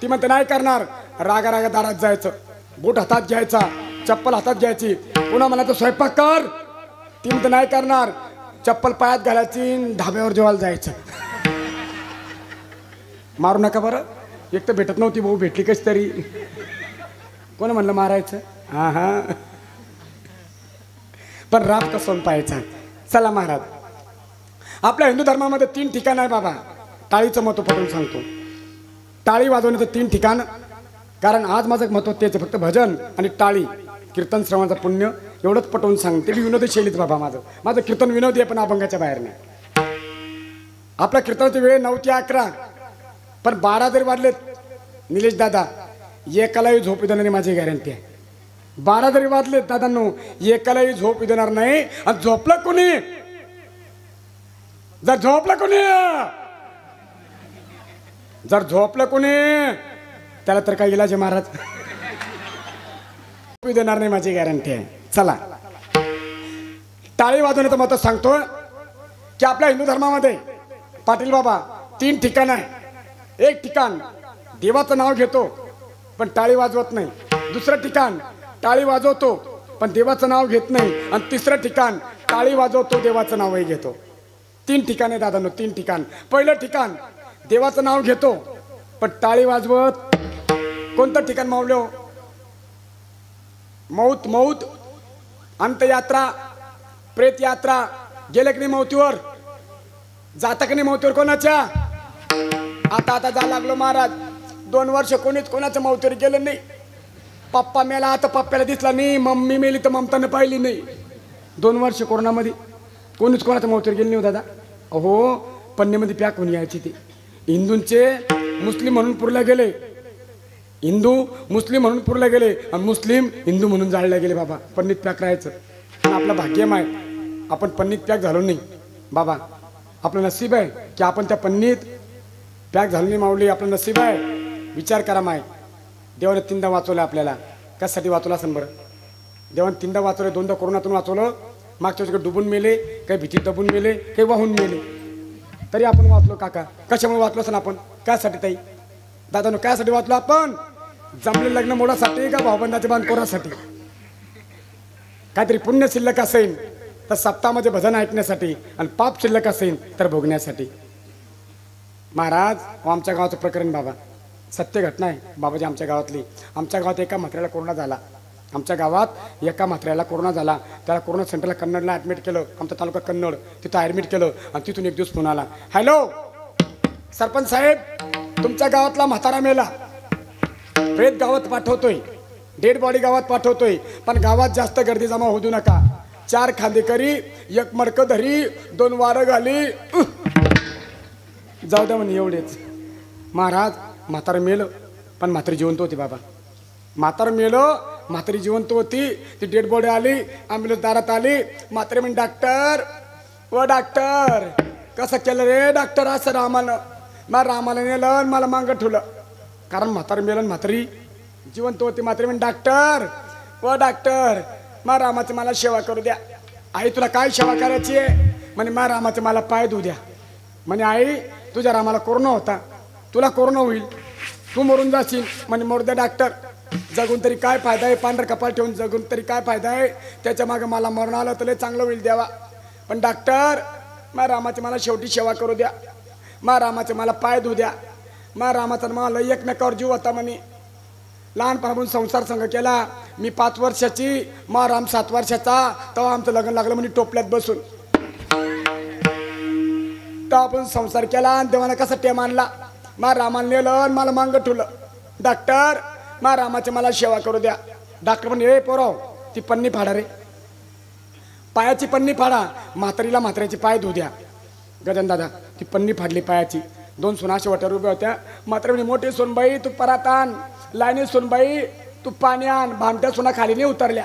ती म्हणते नाही करणार. रागा रागा दारात जायचं, बूट हातात घ्यायचा, चप्पल हातात घ्यायची, पुन्हा म्हणायचं स्वयंपाक कर, ती म्हणते नाही करणार. चप्पल पायात घालायची, ढाब्यावर जेवायला जायचं. मारू नका बरं, एक तर भेटत नव्हती भाऊ, भेटली कशी तरी. कोण म्हणलं मारायचं? हा हा, पण रात कसं पाहायचा. चला महाराज, आपल्या हिंदू धर्मामध्ये 3 ठिकाण आहे बाबा. टाळीचं महत्व पटवून सांगतो. टाळी वाजवण्याचं 3 ठिकाण, कारण आज माझं महत्व तेच फक्त भजन आणि टाळी, कीर्तन श्रवणाचं पुण्य, एवढंच पटवून सांगते. मी विनोदी शैलीत बाबा, माझं कीर्तन विनोदी आहे, पण अभंगाच्या बाहेर नाही. आपल्या कीर्तनाची वेळ 9 ते 11, पण 12 जरी वाजलेत निलेश दादा, एकालाही झोप देणार नाही, माझी गॅरंटी आहे. 12 जरी वाजलेत दादांनो, एकालाही झोप देणार नाही. आणि झोपलं कोणी, जर झोपलं कोणी, जर झोपलं कोणी त्याला तर काय इलाज आहे महाराज. देणार नाही, माझी गॅरंटी आहे. चला, टाळी वाजवण्याचं मत सांगतो की आपल्या हिंदू धर्मामध्ये पाटील बाबा 3 ठिकाण आहे. एक ठिकाण देवाचं नाव घेतो पण टाळी वाजवत नाही. दुसरं ठिकाण टाळी वाजवतो पण देवाचं नाव घेत नाही. आणि तिसरं ठिकाण टाळी वाजवतो, देवाचं नावही घेतो. 3 ठिकाण आहे दादांनो, 3 ठिकाण. पहिलं ठिकाण देवाचं नाव घेतो पण टाळी वाजवत. कोणतं ठिकाण मावलो? मौत, मौत, अंतयात्रा, प्रेत यात्रा. गेले की नाही मौतीवर? जाता की नाही मौतीवर कोणाच्या? आता जा लागलो महाराज. 2 वर्ष कोणीच कोणाच्या मौतीवर गेलं नाही. पप्पा मेला, आता पप्प्याला दिसला नाही. मम्मी मेली तर ममताने पाहिली नाही. 2 वर्ष कोरोनामध्ये कोणीच कोणाच्या मौतीवर गेले नाही दादा. अहो, पन्नेमध्ये पॅक होऊन यायची ती. हिंदूंचे मुस्लिम म्हणून पुरला गेले, हिंदू मुस्लिम म्हणून पुरला गेले, आणि मुस्लिम हिंदू म्हणून जाळल्या गेले बाबा. पन्नीत पॅक राहायचं. पण आपलं भाग्यम आहे, आपण पन्नीत पॅक झालो नाही बाबा. आपलं नसीब आहे की आपण त्या पन्नीत पॅक झालो नाही माऊली. आपलं नसीब आहे. विचार करा माय, देवाने 3दा वाचवलं आपल्याला. कशासाठी वाचवलं असेल बरं? देवाने 3दा वाचवलं. 2दा कोरोनातून वाचवलं, मागच्या वेळेस डुबून मेले, काही भीतीत दबून मेले, काही वाहून मेले, तरी आपण वाचलो. काका कशामुळे वाचलो असेल आपण? कायसाठी ताई दादानो, कायसाठी वाचलो आपण? जमले लग्न मोडासाठी का भाऊबंदाचे बांध कोरासाठी? काहीतरी पुण्य शिल्लक असेल तर सप्ताहामध्ये भजन ऐकण्यासाठी, आणि पाप शिल्लक असेल तर भोगण्यासाठी. महाराज, आमच्या गावाचं प्रकरण बाबा, सत्य घटना आहे बाबाजी आमच्या गावातली. आमच्या गावात एका म्हाताऱ्याला कोरोना झाला. आमच्या गावात एका म्हाताऱ्याला कोरोना झाला. त्याला कोरोना सेंटरला कन्नडला ॲडमिट केलं. आमचा तालुका कन्नड, तिथं ॲडमिट केलं. आणि तिथून एक दिवस फोन आला, हॅलो सरपंच साहेब, तुमच्या गावातला म्हातारा मेला, प्रेत गावात पाठवतोय, डेड बॉडी गावात पाठवतोय, पण गावात जास्त गर्दी जमा होऊ देऊ नका. 4 खांदेकरी, 1 मडकं धरी, 2 वारं घाली, जाऊ द्या म्हणे एवढेच. महाराज, म्हातारं मेलं पण म्हातारी जिवंत होती बाबा. म्हातारं मेलं, म्हातारी जिवंत होती. ती डेड बॉडी आली, ॲम्ब्युलन्स दारात आली. म्हातारी म्हणे, डॉक्टर व डॉक्टर, कसं केलं रे डॉक्टर असं रामानं? मला रामाला नेलं आणि मला मागं ठेवलं. कारण म्हातारं मेलं, म्हातारी जिवंत होती. म्हातारी म्हणे, डॉक्टर व डॉक्टर, मा रामाची मला सेवा करू द्या. आई तुला काय सेवा करायची आहे? म्हणे मा रामाचे मला पाय धुऊ द्या. म्हणे आई, तुझ्या रामाला कोरोना होता, तुला कोरोना होईल, तू मरून जाशील. म्हणे मरू द्या डॉक्टर, जगून तरी काय फायदा आहे? पांढरं कपाळ ठेवून जगून तरी काय फायदा आहे? त्याच्या मागे मला मरण आलं तर लय चांगलं होईल देवा. पण डॉक्टर, मा रामाची मला शेवटी सेवा करू द्या. मा रामाचे मला पाय धुऊ द्या. मा रामाचा मला एक नकावर जीव होता म्हणे. लहानपणापासून संसार संघ केला. मी 5 वर्षाची, मा राम 7 वर्षाचा. तेव्हा आमचं लग्न लागलं म्हणे टोपल्यात बसून. तेव्हा आपण संसार केला आणि देवाला कसा टेम आणला. मा रामाला नेलं आणि मला मागं ठेवलं. डॉक्टर, मा रामाची मला सेवा करू द्या. डॉक्टर म्हणे, हे पोराव, ती पन्नी फाडा रे, पायाची पन्नी फाडा. म्हातारीला म्हाताऱ्याची पाय धुऊ द्या. गजान दादा ती पन्नी फाडली पायाची. 2 सुनाशी वाट्यावर उभ्या होत्या. म्हातारी म्हणे, मोठी सोनबाई तू परात आण, लाईनी सोनबाई तू पाणी आण. भामट्या सुना खाली नाही उतरल्या.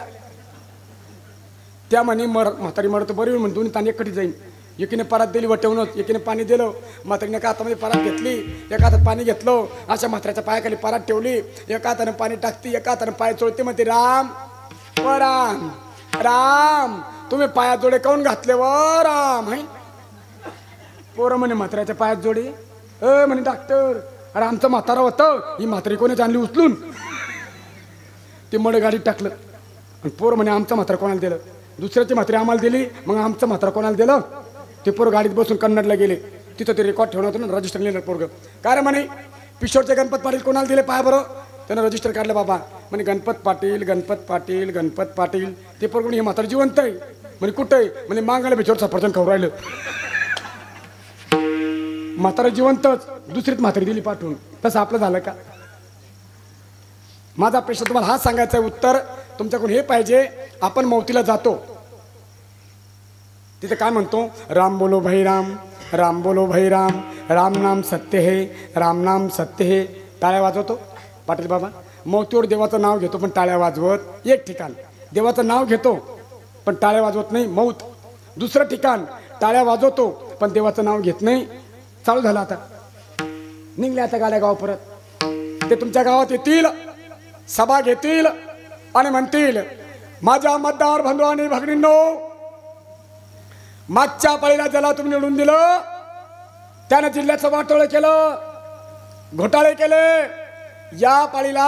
त्या म्हणे म्हातारी मरत बरी होईल म्हणे. दोन्ही ताणी एकटी जाईन. एकीने परात दिली वटवून, एकीने पाणी दिलं. म्हातारीने एका हातामध्ये परात घेतली, एका हातात पाणी घेतलं, अशा म्हाताऱ्याच्या पायाखाली परात ठेवली. एका हाताने पाणी टाकती, एका हाताने पाय चोळते. म्हणते, राम व राम, राम तुम्ही पायात जोडे काऊन घातले व राम है पोरं म्हणे म्हाताऱ्याच्या पायात जोडे म्हणे डॉक्टर अरे आमचं म्हातारा होतं ही म्हातारी कोणी आणली उचलून ते मड गाडीत टाकलं आणि पोरं म्हणे आमचं म्हातारा कोणाला दिलं दुसऱ्याची म्हातारी आम्हाला दिली मग आमचं म्हातारा कोणाला दिलं ते पोरं गाडीत बसून कन्नडला गेले तिथं ते रेकॉर्ड ठेवलं होतं ना रजिस्टर लिहिलं पोरगं काय रे म्हणे पिशोरचे गणपत पाटील कोणाला दिले पाय बरं त्यानं रजिस्टर काढलं बाबा म्हणे गणपत पाटील गणपत पाटील गणपत पाटील ते पोरगं हे म्हातारा जिवंत आहे म्हणे कुठं आहे म्हणजे मागायला पिशोर सफरचंद खाऊ राहिलं म्हातारा जिवंतच दुसरीच म्हातारी दिली पाठवून तसं आपलं झालं का माझा प्रश्न तुम्हाला हा सांगायचा आहे उत्तर तुमच्याकडून हे पाहिजे आपण मौतीला जातो तिथे काय म्हणतो राम बोलो भाई राम राम बोलो भाई राम राम नाम सत्य है राम नाम सत्य है टाळ्या वाजवतो पाटील बाबा मौतीवर देवाचं नाव घेतो पण टाळ्या वाजवत एक ठिकाण देवाचं नाव घेतो पण टाळ्या वाजवत नाही मौत दुसरं ठिकाण टाळ्या वाजवतो पण देवाचं नाव घेत नाही चालू झालं आता निघले आता गाड्या गाव परत ते तुमच्या गावात येतील सभा घेतील आणि म्हणतील माझ्या मतदार बंधू आणि भगिनींनो मागच्या पाळीला ज्याला तुम्ही निवडून दिलं त्यानं जिल्ह्याचं वाटोळं केलं घोटाळे केले या पाळीला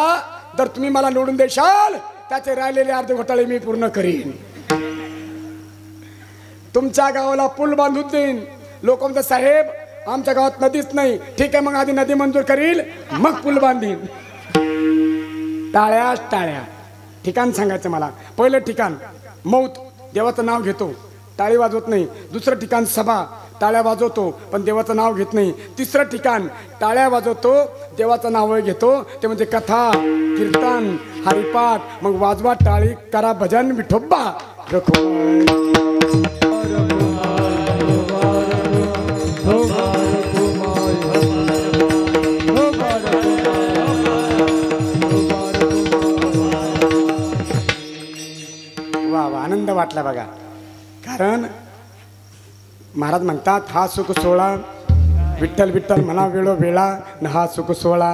जर तुम्ही मला निवडून देशाल त्याचे राहिलेले अर्धे घोटाळे मी पूर्ण करीन तुमच्या गावाला पूल बांधून देईन लोक म्हणतात साहेब आमच्या गावात नदीच नाही ठीक आहे मग आधी नदी मंजूर करील मग पूल बांधीन टाळ्या टाळ्या ठिकाण सांगायचं मला पहिलं ठिकाण मौत देवाचं नाव घेतो टाळी वाजवत नाही दुसरं ठिकाण सभा टाळ्या वाजवतो पण देवाचं नाव घेत नाही तिसरं ठिकाण टाळ्या वाजवतो देवाचं नाव घेतो ते म्हणजे कथा कीर्तन हरिपाठ मग वाजवा टाळी करा भजन विठोबा वा वा आनंद वाटला बघा कारण महाराज म्हणतात हा सुख सोहळा विठ्ठल विठ्ठल म्हणा वेळो वेळा न हा सुख सोहळा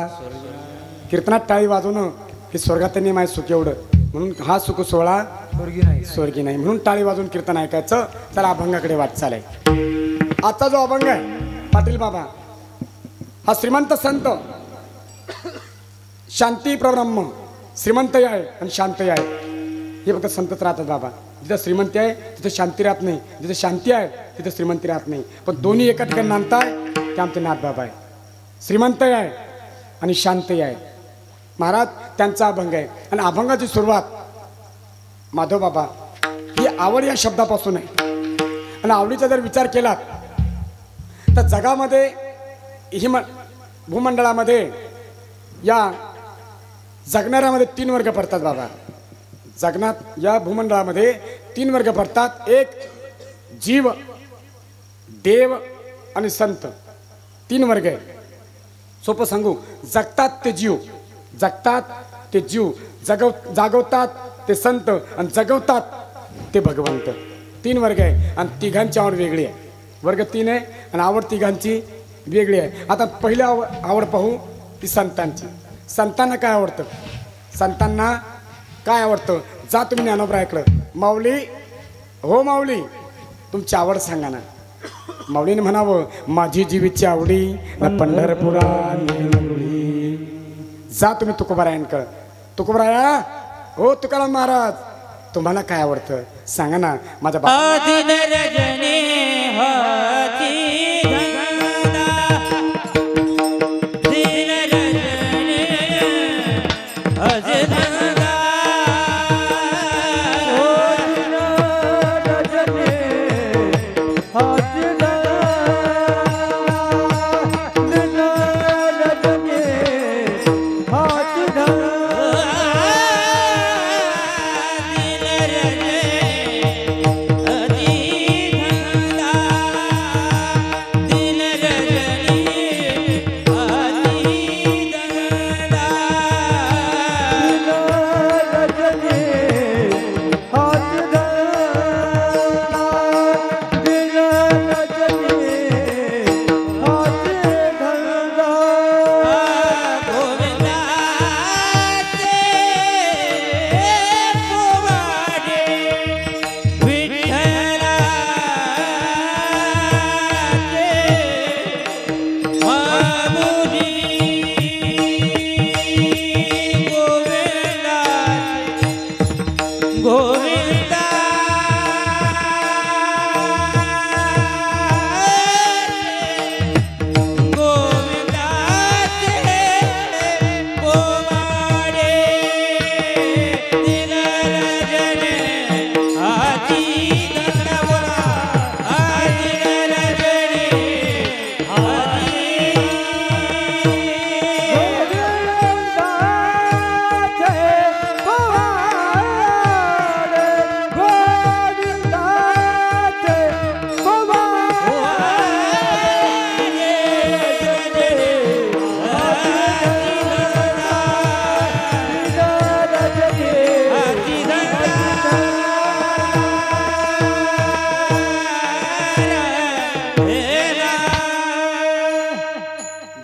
कीर्तनात टाळी वाजवणं हे स्वर्गात नियम आहे सुख एवढं म्हणून हा सुख सोहळा स्वर्गी नाही म्हणून टाळी वाजवून कीर्तन ऐकायचं चला अभंगाकडे वाटचाल आहे आजचा जो अभंग आहे पाटील बाबा हा श्रीमंत संत शांती प्रब्रह्म श्रीमंत आहे आणि शांत आहे हे फक्त संतच राहतात बाबा जिथं श्रीमंती आहे तिथं शांती राहत नाही जिथं शांती आहे तिथं श्रीमंती राहत नाही पण दोन्ही एका ठिकाणी नांदताय ते आमचे नाथ बाबा आहे श्रीमंत आहे आणि शांती आहे महाराज त्यांचा अभंग आहे आणि अभंगाची सुरुवात माधव बाबा ही आवड या शब्दापासून आहे आणि आवडीचा जर विचार केला तर जगामध्ये भूमंडळामध्ये या जगणाऱ्यामध्ये 3 वर्ग पडतात बाबा जगण्यात या भूमंडळामध्ये 3 वर्ग पडतात एक जीव देव आणि संत 3 वर्ग आहे सोपं सांगू जगतात ते जीव जागवतात ते संत आणि जगवतात ते भगवंत 3 वर्ग आहे आणि तिघांची आवड वेगळी आहे वर्ग 3 आहे आणि आवड तिघांची वेगळी आहे आता पहिली आवड पाहू ती संतांची संतांना काय आवडतं संतांना काय आवडतं जा तुम्ही ज्ञानोबरायाकडं माऊली हो माऊली तुमची आवड सांगा ना माऊलीने म्हणावं माझी जीवीची आवडी पंढरपुरा जा तुम्ही तुकोबारायांकडं तुकोबाराया हो तुकाराम महाराज तुम्हाला काय आवडतं सांगा ना माझ्या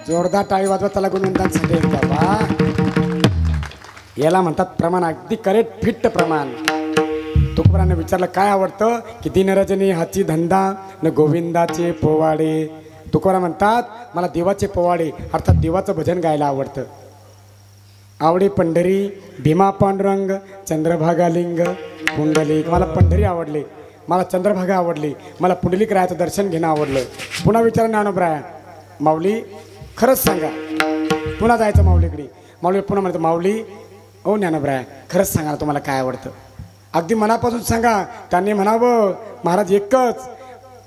जोरदार टाळी वाजवा त्याला गुणवंतांसाठी बाबा. याला म्हणतात प्रमाण, अगदी करेक्ट फिट प्रमाण. तुकोबाराने विचारलं काय आवडतं की दिनरजनी हाची धंदा न गोविंदाचे पोवाडे. तुकोबा म्हणतात मला देवाचे पोवाडे अर्थात देवाचं भजन गायला आवडतं. आवडे पंढरी भीमा पांडुरंग चंद्रभागा लिंग पुंडलिक. मला पंढरी आवडली, मला चंद्रभागा आवडली, मला पुंडलिक रायाचं दर्शन घेणं आवडलं. पुन्हा विचार ज्ञानोबराया माऊली खरंच सांगा, पुन्हा जायचं माऊलीकडे. माऊली पुन्हा म्हणतं माऊली ओ ज्ञानोबराया खरंच सांगा ना तुम्हाला काय आवडतं, अगदी मनापासून सांगा. त्यांनी म्हणावं महाराज एकच,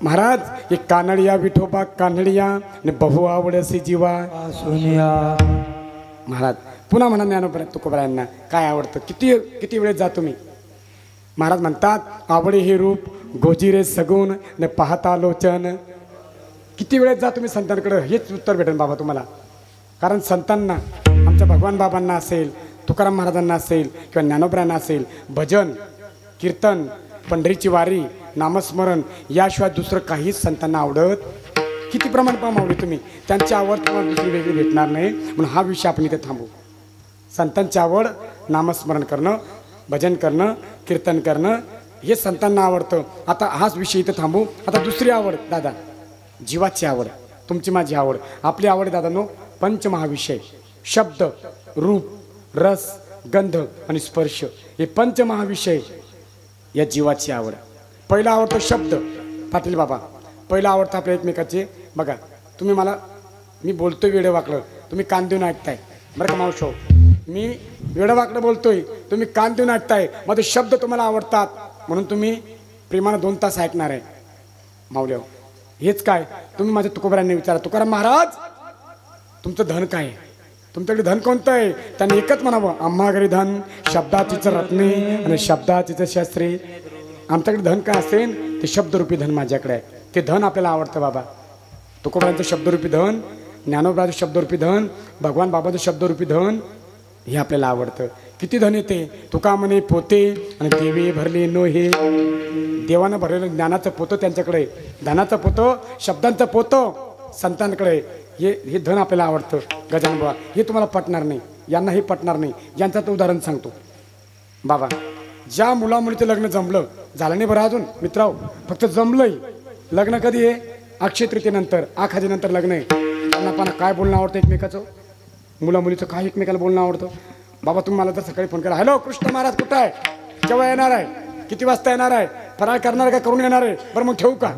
महाराज एक कानडिया विठोबा कानडिया ने बहु आवडसी जीवा सोनिया. महाराज पुन्हा म्हणा ज्ञानोबराय तुकोबारायांना काय आवडतं, किती किती वेळेत जातो मी. महाराज म्हणतात आवडे हे रूप गोजिरे सगुण न पाहता लोचन. किती वेळेत जा तुम्ही संतांकडं, हेच उत्तर भेटेल बाबा तुम्हाला. कारण संतांना आमच्या भगवान बाबांना असेल, तुकाराम महाराजांना असेल किंवा ज्ञानोबरायांना असेल, भजन कीर्तन पंढरीची वारी नामस्मरण याशिवाय दुसरं काहीच संतांना आवडत. किती प्रमाण पामावले तुम्ही, त्यांची आवड तुम्हाला दुसरी वेगळी भेटणार नाही. म्हणून हा विषय आपण इथे थांबू. संतांची आवड नामस्मरण करणं, भजन करणं, कीर्तन करणं हे संतांना आवडतं. आता हाच विषय इथे थांबू. आता दुसरी आवड दादा, जीवाची आवड, तुमची माझी आवड. आपली आवड दादांनो पंचमहाविषय शब्द रूप रस गंध आणि स्पर्श हे पंचमहाविषय या जीवाची आवड. पहिला आवडतो शब्द. पाटील बाबा पहिला आवडतं आपल्या एकमेकाचे. बघा तुम्ही मला, मी बोलतोय वेडं वाकडं, तुम्ही कान देऊन ऐकताय बरं का मावशो. मी वेडं वाकडं बोलतोय, तुम्ही कान देऊन ऐकताय. माझे शब्द तुम्हाला आवडतात म्हणून तुम्ही प्रेमानं 2 तास ऐकणार आहे माऊल्या. हेच काय तुम्ही माझ्या तुकोबारांनी विचारा, तुकाराम महाराज तुमचं धन काय आहे, तुमच्याकडे धन कोणतं आहे. त्यांनी एकच म्हणावं आम्हा घरी धन शब्दाचीच रत्ने आणि शब्दाचीच शास्त्रे. आमच्याकडे धन काय असेल ते शब्दरूपी धन माझ्याकडे आहे. ते धन आपल्याला आवडतं बाबा. तुकोबारांचं शब्दरूपी धन, ज्ञानोबराचं शब्दरूपी धन, भगवान बाबाचं शब्दरूपी धन हे आपल्याला आवडतं. किती धन येते तुका म्हणे पोते आणि देवी भरले नो. हे देवानं भरलेलं ज्ञानाचं पोतं त्यांच्याकडे, धनाचं पोतं शब्दांचं पोतं संतांकडे. हे धन आपल्याला आवडतं. गजानन बाबा हे तुम्हाला पटणार नाही, यांना हे पटणार नाही. यांचं तर उदाहरण सांगतो बाबा. ज्या मुलामुलीचं लग्न जमलं, झालं नाही बरं अजून मित्रांनो, फक्त जमलंय. लग्न कधी आहे, अक्षय तृतीयेनंतर आखाजीनंतर लग्न आहे. त्यांना पण काय बोलणं आवडतं एकमेकाचं, मुला मुलीचं काय एकमेकाला बोलणं आवडतं. बाबा तुम्ही मला तर सकाळी फोन करा, हॅलो कृष्ण महाराज कुठं आहे, केव्हा येणार आहे, किती वाजता येणार आहे, फराळ करणार का करून येणार आहे, बरं मग ठेवू का.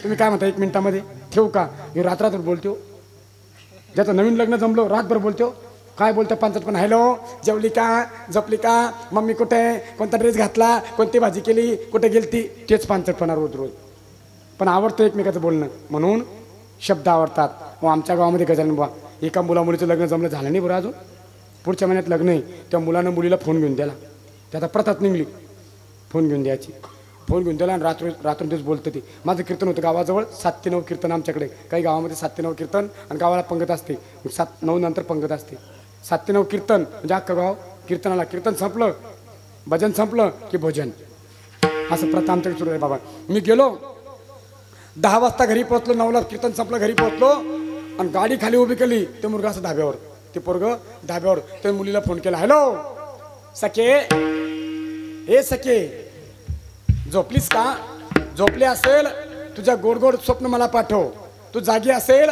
तुम्ही काय म्हणता 1 मिनिटामध्ये ठेवू का. मी रात्र बोलतो, ज्याचं नवीन लग्न जमलो रातभर बोलतो. काय बोलतो पंचायत पण, हॅलो जेवली का, जपली का, मम्मी कुठे, कोणता ड्रेस घातला, कोणती भाजी केली, कुठे गेलती, तेच पंचायतपणा रोज रोज. पण आवडतं एकमेकाचं बोलणं म्हणून शब्द आवडतात. व आमच्या गावामध्ये गजानन बुवा एका मुलामुलीचं लग्न जमलं, झालं नाही बरं अजून, पुढच्या महिन्यात लग्न आहे. त्या मुलानं मुलीला फोन घेऊन द्याला. त्याचा प्रथाच निघली फोन घेऊन द्यायची. फोन घेऊन द्याला आणि रात्र दिवस बोलतं. ते माझं कीर्तन होतं गावाजवळ, 7 ते 9 कीर्तन आमच्याकडे. काही गावामध्ये 7 ते 9 कीर्तन आणि गावाला पंगत असते. 7-9 नंतर पंगत असते. 7 ते 9 कीर्तन म्हणजे अख्खं गाव कीर्तनाला. कीर्तन संपलं, भजन संपलं की भोजन, असं प्रथा आमच्याकडे सुरू आहे बाबा. मी गेलो 10 वाजता घरी पोहोचलो, 9ला कीर्तन संपलं, घरी पोहोचलो आणि गाडी खाली उभी केली. ते मुलगा असं धाब्यावर, ते पोरगं धाब्यावर. ते मुलीला फोन केला, हॅलो सखे, हे सखे झोपलीस का, झोपली असेल तुझ्या गोड गोड स्वप्न मला पाठव. तू जागी असेल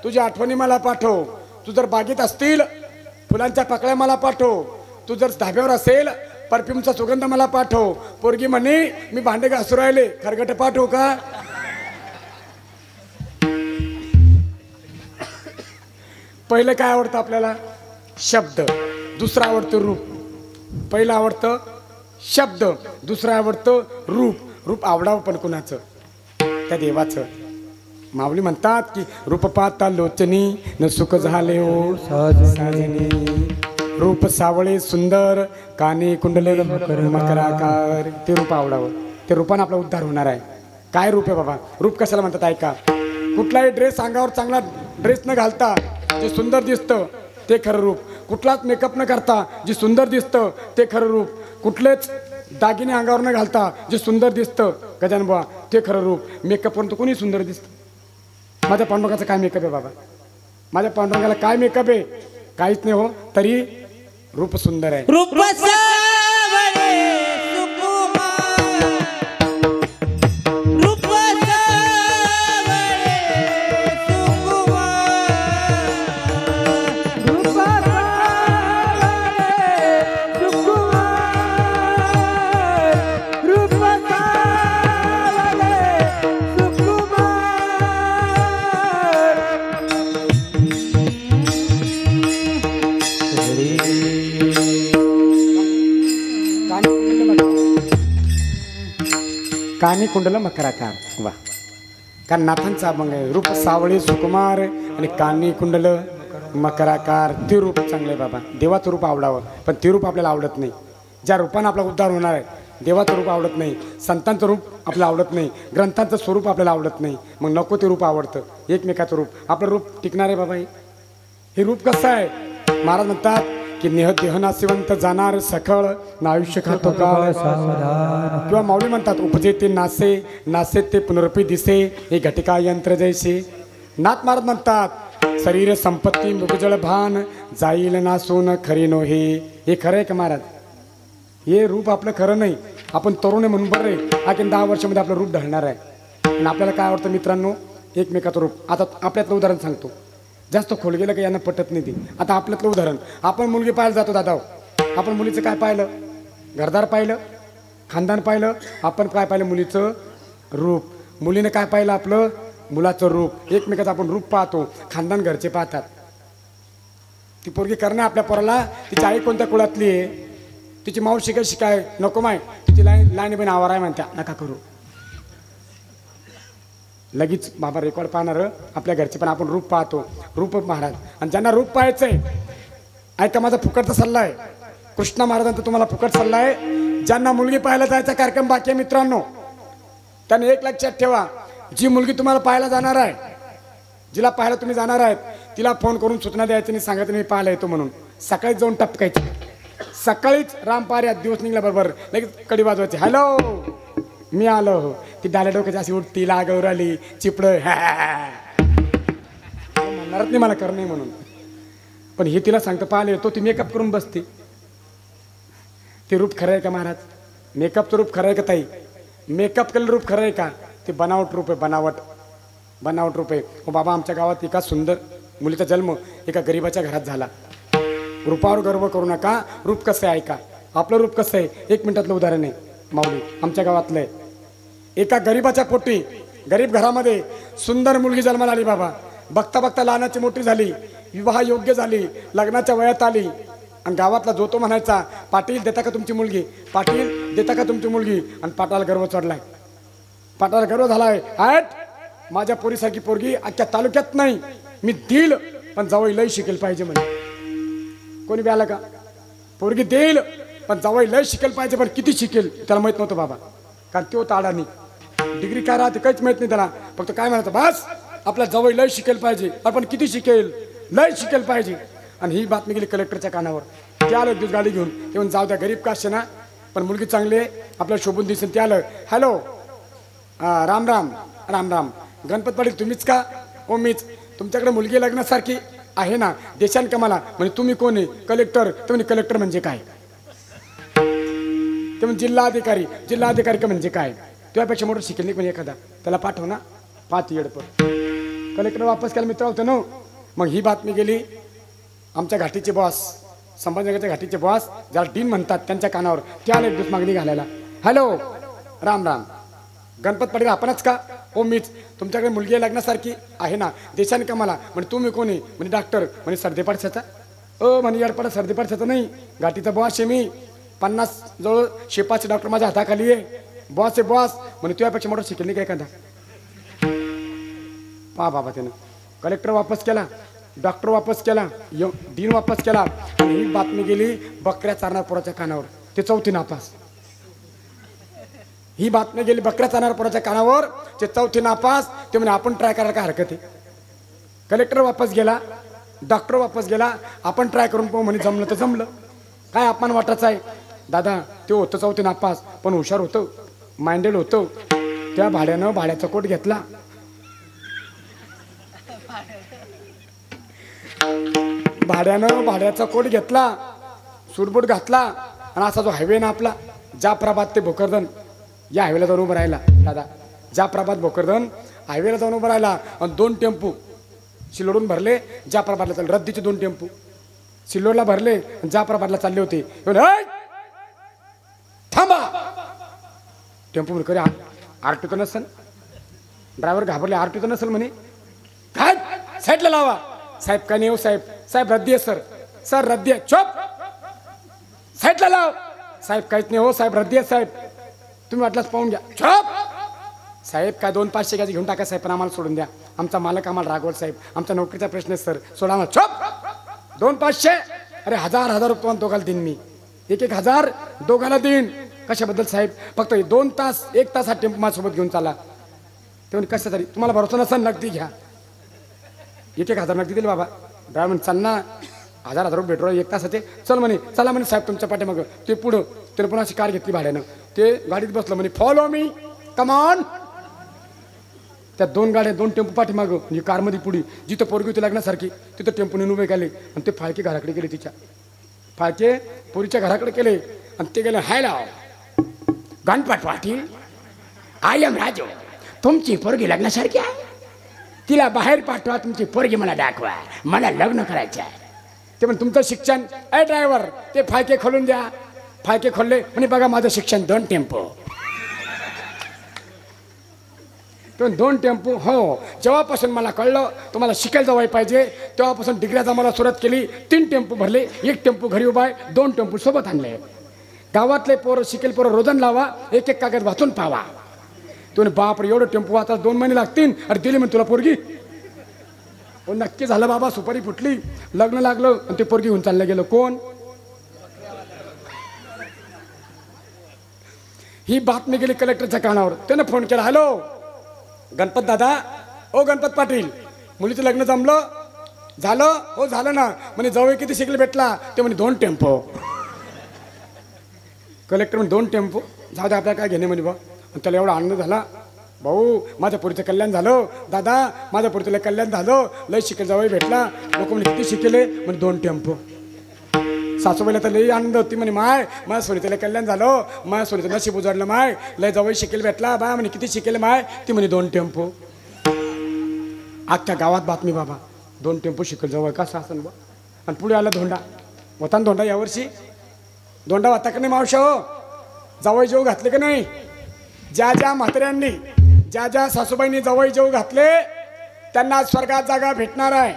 तुझ्या आठवणी मला पाठव. तू जर बागेत असतील फुलांच्या पाकळ्या मला पाठव. तू जर धाब्यावर असेल परफ्यूमचा सुगंध मला पाठव. पोरगी म्हणे मी भांडे घासू राहिले, खरगट पाठव का. पहिलं काय आवडतं आपल्याला, शब्द. दुसरं आवडतं रूप. पहिलं आवडतं शब्द, दुसरं आवडतं रूप. रूप आवडावं पण कुणाचं, त्या देवाचं. माऊली म्हणतात की रूप पाहता लोचनी न सुख झाले हो साजनी. रूप सावळे सुंदर काने कुंडले मकराकार. ते रूप आवडावं, ते रूपानं आपला उद्धार होणार आहे. काय रूप आहे बाबा, रूप कशाला म्हणतात ऐका. कुठलाही ड्रेस अंगावर चांगला ड्रेस न घालता जे सुंदर दिसतं ते खरं रूप. कुठलाच मेकअप न करता जे सुंदर दिसतं ते खरं रूप. कुठलेच दागिने अंगावर न घालता जे सुंदर दिसतं गजानन बुवा ते खरं रूप. मेकअप करून तर कोणी सुंदर दिसतं. माझ्या पांडुरंगाचा काय मेकअप आहे बाबा, माझ्या पांडुरंगाला काय मेकअप आहे काहीच नाही हो, तरी रूप सुंदर आहे. रूप सावळे सुकुमार, रूप सावळे सुकुमार, रूप सावळे सुकुमार, रूप सावळे कानी कुंडल मकराकार. वा, कारण नाथांचा अभंग आहे. रूप सावळे सुकुमार आणि कानी कुंडल मकराकार. ते रूप चांगलं आहे बाबा. देवाचं रूप आवडावं, पण ते रूप आपल्याला आवडत नाही. ज्या रूपानं आपला उद्धार होणार आहे, देवाचं रूप आवडत नाही, संतांचं रूप आपल्याला आवडत नाही, ग्रंथांचं स्वरूप आपल्याला आवडत नाही. मग नको ते रूप आवडतं. एकमेकाचं रूप, आपलं रूप टिकणार आहे बाबा. हे रूप कसं आहे? महाराज म्हणतात की नेह देहनासिवंत जाणार सखळ ना आयुष्य खातो काळ. किंवा माऊली म्हणतात उपजे ते नासे, नासे ते पुनरपी दिसे, हे घटिका यंत्र जैसे. नाथ महाराज म्हणतात शरीर संपत्ती मृगजळ भान, जाईल नासून खरी नो. हे खरं आहे का महाराज? हे रूप आपलं खरं नाही. आपण तरुण आहे म्हणून बरं आहे, आणखीन 10 वर्षामध्ये आपलं रूप ढळणार आहे. आणि आपल्याला काय आवडतं मित्रांनो? एकमेकाचं रूप. आता आपल्यातलं उदाहरण सांगतो, जास्त खोल गेलं का यांना पटत नाही. ती आता आपल्यातलं उदाहरण, आपण मुलगी पाहायला जातो दादा, आपण मुलीचं काय पाहिलं? घरदार पाहिलं, खानदान पाहिलं. आपण काय पाहिलं? मुलीचं रूप. मुलीनं काय पाहिलं? आपलं मुलाचं रूप. एकमेकाचं आपण रूप पाहतो, खानदान घरचे पाहतात. ती पोरगी करणं आपल्या पोराला, तिची आई कोणत्या कुळातली आहे, तिची मावशी कशी काय, नको माय तिची लाईन पण आवार आहे म्हणत्या, नका करू. लगेच बाबा रेकॉर्ड पाहणार आपल्या घरचे, पण आपण रूप पाहतो. रूप महाराज. आणि ज्यांना रूप पाहायचंय, ऐका माझा फुकटचा सल्ला आहे, कृष्णा महाराजांचा तुम्हाला फुकट सल्ला आहे. ज्यांना मुलगी पाहायला जायचा कार्यक्रम बाकी आहे मित्रांनो, त्याने एक लक्षात ठेवा, जी मुलगी तुम्हाला पाहायला जाणार आहे, जिला पाहायला तुम्ही जाणार आहेत, तिला फोन करून सूचना द्यायची आणि सांगायचं मी पाहायला येतो म्हणून. सकाळीच जाऊन टपकायची, सकाळीच रामपाऱ्या दिवस निघल्याबरोबर लगेच कडी वाजवायची, हॅलो मी आलो. ती डाल्या डोक्याची अशी उठती, लागवर आली, चिपड म्हणणारच नाही मला कर नाही म्हणून. पण हे तिला सांगतं पाहायला येतो, ती मेकअप करून बसते. ते रूप खरं आहे का महाराज? मेकअपचं रूप खरं आहे का ताई? मेकअप केलेलं रूप खरं आहे का? ते बनावट रूप आहे, बनावट रूप आहे. हो बाबा, आमच्या गावात एका सुंदर मुलीचा जन्म एका गरीबाच्या घरात झाला. रूपावर गर्व करू नका, रूप कसं आहे ऐका. आपलं रूप कसं आहे? 1 मिनिटातलं उदाहरण आहे माऊली, आमच्या गावातलं आहे. एका गरीबाच्या पोटी, गरीब घरामध्ये सुंदर मुलगी जन्माला आली बाबा. बघता बघता लहानाची मोठी झाली, विवाह योग्य झाली, लग्नाच्या वयात आली. आणि गावातला जो तो म्हणायचा, पाटील देता का तुमची मुलगी, पाटील देता का तुमची मुलगी. आणि पाटाला गर्व चढलाय, पाटाला गर्व झालाय, आहेत माझ्या पोरीसारखी पोरगी अख्ख्या तालुक्यात नाही, मी देईल, पण जावई लय शिकेल पाहिजे म्हणे. कोणी बी आलं का? पोरगी देईल पण जावई लय शिकेल पाहिजे. पण किती शिकेल त्याला माहित नव्हतं बाबा, कारण तो ताडानी डिग्री काय राहते काहीच माहित नाही त्याला. फक्त काय म्हणायचं, बस आपल्या जावई लय शिकेल पाहिजे, पण किती शिकेल, लय शिकेल पाहिजे. आणि ही बातमी गेली कलेक्टरच्या कानावर. ते आलं एक दिवस गाडी घेऊन, ते म्हणून जाऊ द्या गरीब कास्ट ना, पण मुलगी चांगली आहे, आपल्याला शोभून दिसेल. ते आलं, हॅलो राम राम राम राम, गणपत पाटील तुम्हीच का? हो मीच. तुमच्याकडे मुलगी लग्नासारखी आहे ना, देशान का मला? म्हणजे तुम्ही कोण आहे? कलेक्टर. ते म्हणजे कलेक्टर म्हणजे काय? ते म्हणजे जिल्हाधिकारी. जिल्हाधिकारी का म्हणजे काय? त्यापेक्षा मोठं शिकेल नाही म्हणजे एखादा, त्याला पाठव ना, 5 येडपट. कलेक्टर वापस केला मित्र होतं ना. मग ही बातमी गेली आमच्या घाटीचे बॉस, संभाजीनगरच्या घाटीचे बॉस, ज्याला डीन म्हणतात, त्यांच्या कानावर. त्याला एक दिवस मागणी घालायला, हॅलो राम राम, गणपत पाटील आपणच का? हो मीच. तुमच्याकडे मुलगी लग्नासारखी आहे ना, देशाने का मला? म्हणजे तुम्ही कोणी? म्हणजे डॉक्टर. म्हणजे सर्दीपाडशाचा? म्हणे येडपाडा सर्दीपाडशाचा नाही, घाटीचा बॉस आहे मी. 50 जवळ शेपाचे डॉक्टर माझ्या हाताखाली आहे, बॉस आहे बॉस. म्हणजे तुझ्यापेक्षा मोठं शिकेल नाही काय एखादा? पहा बाबा, त्यानं कलेक्टर वापस केला, डॉक्टर वापस केला, डीन वापस केला. आणि ही बातमी गेली बकऱ्या चारणार पोराच्या कानावर. ते 4थी नापास. ही बातमी गेली बकऱ्या चारणार पोराच्या कानावर, ते 4थी नापास. ते म्हणे आपण ट्राय करायला काय हरकत आहे? कलेक्टर वापस गेला, डॉक्टर वापस गेला, आपण ट्राय करून पाहू म्हणे. जमलं तर जमलं, काय अपमान वाटायचा आहे दादा? ते होतं 4थी नापास, पण हुशार होतं, माइंडेड होतं. त्या भाड्यानं भाड्याचा कोट घेतला, भाड्याचा कोट घेतला, सूटबूट घातला आणि असा जो हायवे ना आपला जाफराबाद ते भोकरदन, या हायवेला जाऊन उभं राहिला दादा. जाफराबाद भोकरदन हायवेला जाऊन उभं राहिला आणि 2 टेम्पो सिल्लोडून भरले, जाफराबादला चालले. रद्दीचे 2 टेम्पो सिल्लोडला भरले आणि जाफराबादला चालले होते. थांबा. टेम्पो करे आरटी तर नसेल, ड्रायव्हर घाबरले, आरटी तर नसेल म्हणे. काय साईडला लावा. साहेब काय नाही हो साहेब, साहेब रद्दी आहे सर, सर रद्दी आहे. चोप. साईडला लाव. साहेब काहीच नाही हो साहेब, रद्दी आहे साहेब, तुम्ही वाटलाच पाहून घ्या. चोप. साहेब काय 200-500 गॅस घेऊन टाका साहेब, पण आम्हाला सोडून द्या, आमचा मालक आम्हाला रागवल साहेब, आमचा नोकरीचा प्रश्न आहे सर, सोडा आम्हाला. चोप. 200-500 अरे 1000 रुपये दोघाला देईन मी, 1,000 दोघाला देईन. कशाबद्दल साहेब? फक्त 2 तास 1 तास हा टेम्पो माझ्यासोबत घेऊन चाला. ते म्हणे कसं तरी तुम्हाला भरोसा नसेल नगदी घ्या. 1,000 नगदी दिली बाबा. ड्रायव्हर म्हणे चल ना, 1000 रुपये भेटू 1 तासाचे. चल म्हणे, चला म्हणे साहेब तुमच्या पाठीमागं. ते पुढं त्याने पुन्हा अशी कार घेतली भाड्यानं, ते गाडीत बसलं म्हणे फॉलो मी कमॉन. त्या 2 गाड्या 2 टेम्पो पाठीमागं म्हणजे कारमध्ये पुढे जिथं पोरगी होती लग्नासारखी तिथं टेम्पोने उभे केले आणि ते फाळके घराकडे गेले. तिच्या फाळके पोरीच्या घराकडे केले आणि ते गेले. Hello Ganpat Patil, I am Raju, तुमची पोरगी लग्नासारखी आहे, तिला बाहेर पाठवा, तुमची पोरगी मला दाखवा, मला लग्न करायचं आहे. ते पण तुमचं शिक्षण, ए ड्रायव्हर ते फाळके खोलून द्या. फाळके खोलले म्हणे बघा माझं शिक्षण 2 टेम्पो. 2 टेम्पो. हो, जेव्हापासून मला कळलं तुम्हाला शिकायला जावं पाहिजे तेव्हापासून डिग्र्याचा मला सुरुवात केली. 3 टेम्पो भरले, 1 टेम्पो घरी उभा आहे, 2 टेम्पो सोबत आणले. गावातले पोरं शिकेल पोरं रोजन लावा, 1 कागद वाचून पावा. तुम्ही बापरे एवढं टेम्पो वाचा 2 महिने लागतील. अरे दिली म्हणे तुला पोरगी. हो नक्की झालं बाबा, सुपारी फुटली, लग्न लागलं आणि ते पोरगी घेऊन चाललं गेलं. कोण? ही बातमी गेली कलेक्टरच्या कानावर. त्यानं फोन केला, हॅलो गणपत दादा, ओ गणपत पाटील, मुलीचं लग्न जमलं झालं? हो झालं ना. म्हणे जावई किती शिकले भेटला? ते म्हणे 2 टेम्पो. कलेक्टर म्हणे 2 टेम्पो, जाऊ दे आपल्याला काय घेणे म्हणे बा. आणि त्याला एवढा आनंद झाला, भाऊ माझ्या पोरीचं कल्याण झालं, दादा माझ्या पोरीचं कल्याण झालं, लय शिकेल जावई भेटला. लोक म्हणे किती शिकेले? म्हणे 2 टेम्पो. सासूबाईला तर लई आनंद होती, म्हणे माय माझ्या सोनीचं कल्याण झालं, माझ्या सोनीचं नशीब उजाडलं, माय लय जावई शिकेल भेटला. बा म्हणे किती शिकेल माय? ती म्हणे 2 टेम्पो. अख्ख्या गावात बातमी बाबा, 2 टेम्पो शिकेल जावई कसं असं बा. आणि पुढे आला धोंडा. होता ना धोंडा यावर्षी? धोंडा होता का नाही मावशा? हो जावई जेव घातले का नाही? ज्या ज्या म्हाताऱ्यांनी, ज्या ज्या सासूबाईंनी जावई जेव घातले त्यांना स्वर्गात जागा भेटणार आहे.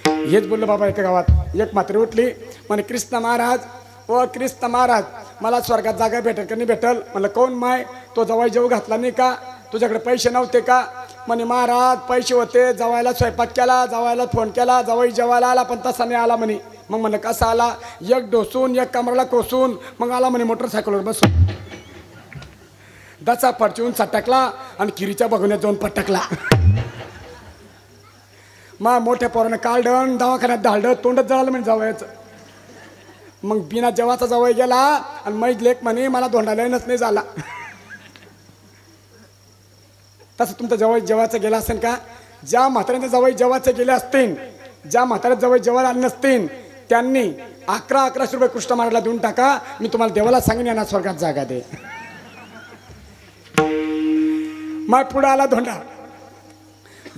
हेच बोललो बाबा. एका गावात एक म्हातारी उठली, म्हणे कृष्ण महाराज, ओ कृष्ण महाराज, मला स्वर्गात जागा भेटेल का नाही भेटल? म्हणलं कोण माय? तो जवाई जेव घातला नाही का? तुझ्याकडे पैसे नव्हते का? म्हणे महाराज पैसे होते, जवायला स्वयंपाक केला, जवायला फोन केला, जवाई जेवायला आला पण तसा नाही आला म्हणे. मग म्हणलं कसा आला? 1 डोसून 1 कमराला कोसून मग आला म्हणे मोटरसायकलवर बसून. दचा पडचून सटकला आणि किरीच्या बघण्यात जाऊन पटकला. मग मोठ्या पोरानं काढलं, दवाखान्यात धाडलं, तोंडच जळालं म्हणे जावयाचं. मग बिना जेवाचा जावई गेला आणि मैज लेख म्हणे मला धोंडालाच नाही झाला. तसं तुमचं जवळ जेवाचं गेला असेल का? ज्या म्हाताऱ्यांच्या जवळ जेवाचे गेले असतील, ज्या म्हाताऱ्या जवळ जेवायला आले नसतील त्यांनी 1100 रुपये कृष्ण महाराजला देऊन टाका. मी तुम्हाला देवाला सांगेन यांना स्वर्गात जागा दे. मग पुढे आला धोंडा.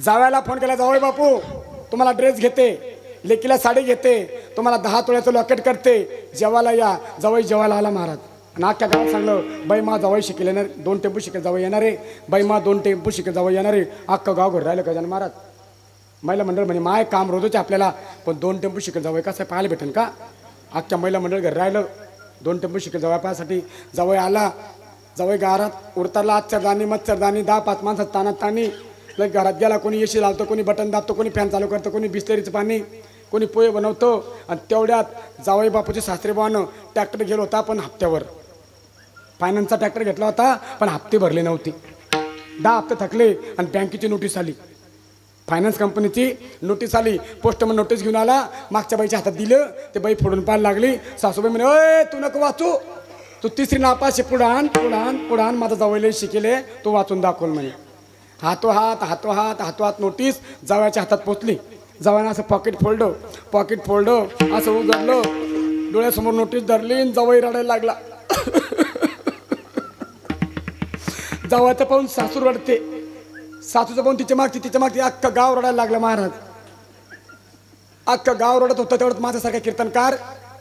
जावयाला फोन केला, जावई बापू तुम्हाला ड्रेस घेते, लेकीला साडी घेते, तुम्हाला 10 तोळ्याचं लॉकेट करते, जेवायला या. जावई जेवायला आला महाराज. आणि अख्ख्या गावात सांगलं, बाई मा जावई शिकेल येणार, 2 टेम्पो शिकेल जावई येणार आहे, बाई मा 2 टेम्पो शिकेल जावई येणार आहे. अख्खं गाव घर राहिलं का जाणं महाराज. महिला मंडळ म्हणे माय काम रोजच आपल्याला, पण 2 टेम्पो शिकेल जावई कसं पाहायला भेटेल का? अख्ख्या महिला मंडळ घर राहिलं. 2 टेम्पो शिकेल जावई पाहासाठी जावई आला. जावई घरात उरताला आचरदानी मच्छरदानी 10-5 माणसात तानात तानी. लग घरात गेला, कोणी एसी लावतो, कोणी बटन दाबतो, कोणी फॅन चालू करतो, कोणी बिस्लरीचं पाणी, कोणी पोहे बनवतो. आणि तेवढ्यात जावई बापूचे सासरे बुवानं ट्रॅक्टर गेला होता पण हप्त्यावर. फायनान्सचा ट्रॅक्टर घेतला होता पण हप्ते भरले नव्हते. 10 हप्ते थकले आणि बँकेची नोटीस आली, फायनान्स कंपनीची नोटीस आली. पोस्टमन नोटीस घेऊन आला, मागच्या बाईच्या हातात दिलं. ते बाई फोडून पाहायला लागली. सासूबाई म्हणे ओय तू नको वाचू, तू 3री नापाशी पुढान पुढान पुढान माझा जावईला शिकेले, तू वाचून दाखवून म्हणे. हातोहात नोटीस जावयाच्या हातात पोचली. जावयानं असं पॉकेट फोल्ड असं उघडलं, डोळ्यासमोर नोटीस धरली आणि जावई रडायला लागला. जावयाचं पाहून सासू रडते, सासूचं पाहून तिच्या मागती अख्खं गाव रडायला लागलं. महाराज अख्खं गाव रडत होतं. तेवढंच माझ्यासारखा कीर्तनकार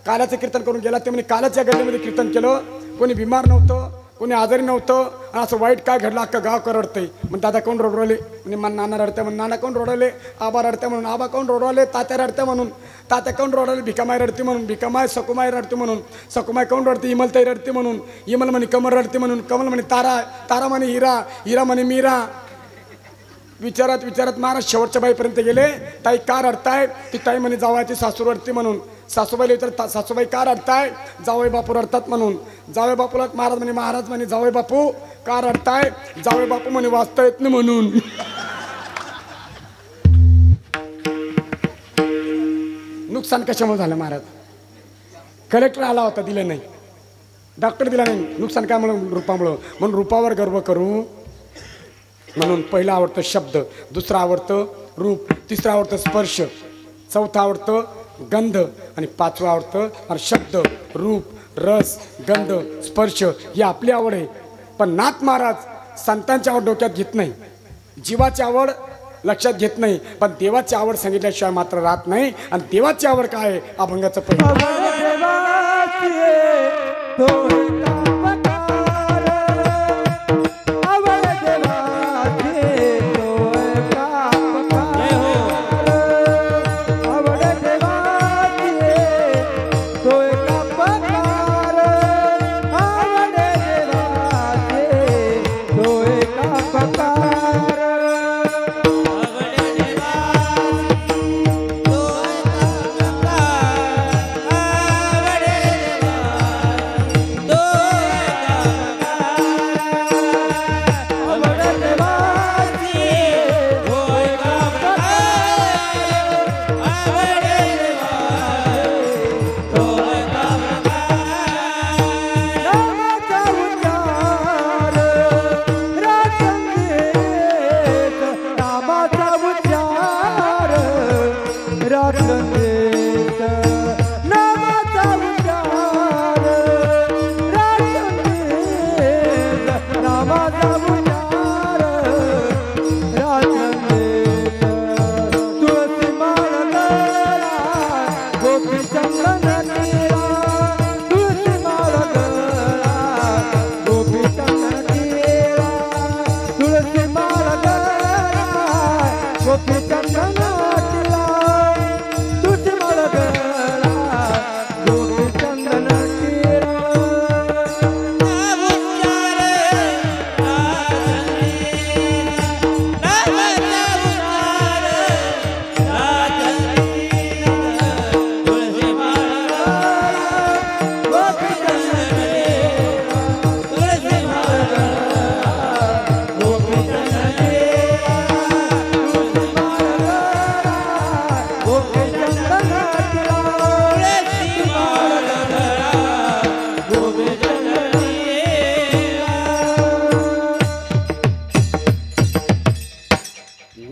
काल्याचं कीर्तन करून गेला. ते म्हणजे कालच या गल्लीमध्ये कीर्तन केलं. कोणी बिमार नव्हतं, कोणी आजारी नव्हतं. आणि असं वाईट काय घडलं अख्खं गाव रडतंय. मग दादा कोण रडवले म्हणजे मन नाना रडते म्हणून नाना कोण रडवले, आबा रडते म्हणून आबा कोण रडवले, तात्या रडते म्हणून तात्या कोण रडवले, भिकामाई रडते म्हणून भिकामाई, सकुमाई रडते म्हणून सकुमाई कोण रडते, इमलताई रडते म्हणून इमल म्हणे कमल रडते म्हणून कमल म्हणे तारा म्हणे हिरा म्हणे मीरा. विचारत महाराज शेवटच्या बाईपर्यंत गेले. ताई का रडताय? ती ताई म्हणे जावयाची सासू रडते म्हणून. सासूबाईला विचारत सासूबाई का रडताय? जावई बापू रडतात म्हणून. जावई बापूला महाराज म्हणे जावई बापू का रडताय? जावई बापू म्हणे वाचता येत नाही म्हणून. नुकसान कशामुळे झालं महाराज? कलेक्टर आला होता, दिलं नाही. डॉक्टर दिला नाही. नुकसान काय म्हणून? रूपामुळं. म्हणून रूपावर गर्व करू म्हणून पहिलं आवडतं शब्द, दुसरं आवडतं रूप, तिसरं आवडतं स्पर्श, चौथं आवडतं गंध आणि पाचवं आवडतं शब्द, रूप, रस, गंध, स्पर्श ही आपली आवड आहे. पण नाथ महाराज संतांची आवड डोक्यात घेत नाही, जीवाची आवड लक्षात घेत नाही, पण देवाची आवड सांगितल्याशिवाय मात्र राहत नाही. आणि देवाची आवड काय आहे? अभंगाचं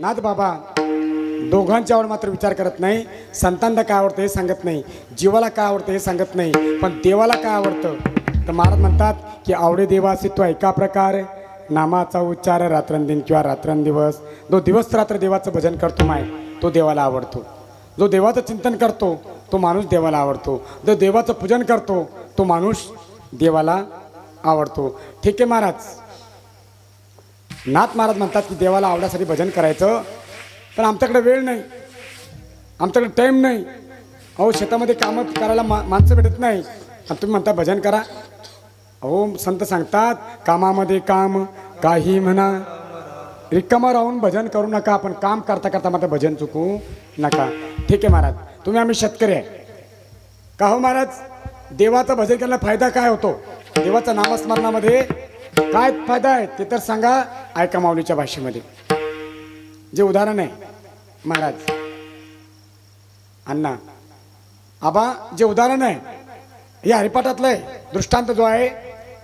नाथ बाबा दोघांच्या आवड मात्र विचार करत नाही. संतांना काय आवडतं हे सांगत नाही, जीवाला काय आवडतं हे सांगत नाही, पण देवाला काय आवडतं. तर महाराज म्हणतात की आवडे देवासी तो एका प्रकार नामाचा उच्चार रात्रंदिन किंवा रात्रंदिवस. जो दिवस रात्र देवाचं भजन करतो माय तो देवाला आवडतो. जो देवाचं चिंतन करतो तो माणूस देवाला आवडतो. जो देवाचं पूजन करतो तो माणूस देवाला आवडतो. ठीक आहे महाराज. नाथ महाराज म्हणतात की देवाला आवडण्यासाठी भजन करायचं, पण आमच्याकडे वेळ नाही, आमच्याकडे टाईम नाही. अहो शेतामध्ये कामं करायला माणसं भेटत नाही आणि तुम्ही म्हणता भजन करा. अहो संत सांगतात कामामध्ये काम काही म्हणा, रिकामा राहून भजन करू नका, पण काम करता करता मात्र भजन चुकू नका. ठीक आहे महाराज. तुम्ही आम्ही शेतकरी आहे का हो महाराज? देवाचं भजन केल्याला फायदा काय होतो? देवाच्या नामस्मरणामध्ये काय फायदा आहे ते तर सांगा. ऐका माऊलीच्या भाषेमध्ये जे उदाहरण आहे महाराज. अण्णा आबा जे उदाहरण आहे हे हरिपाठातलं आहे. दृष्टांत जो आहे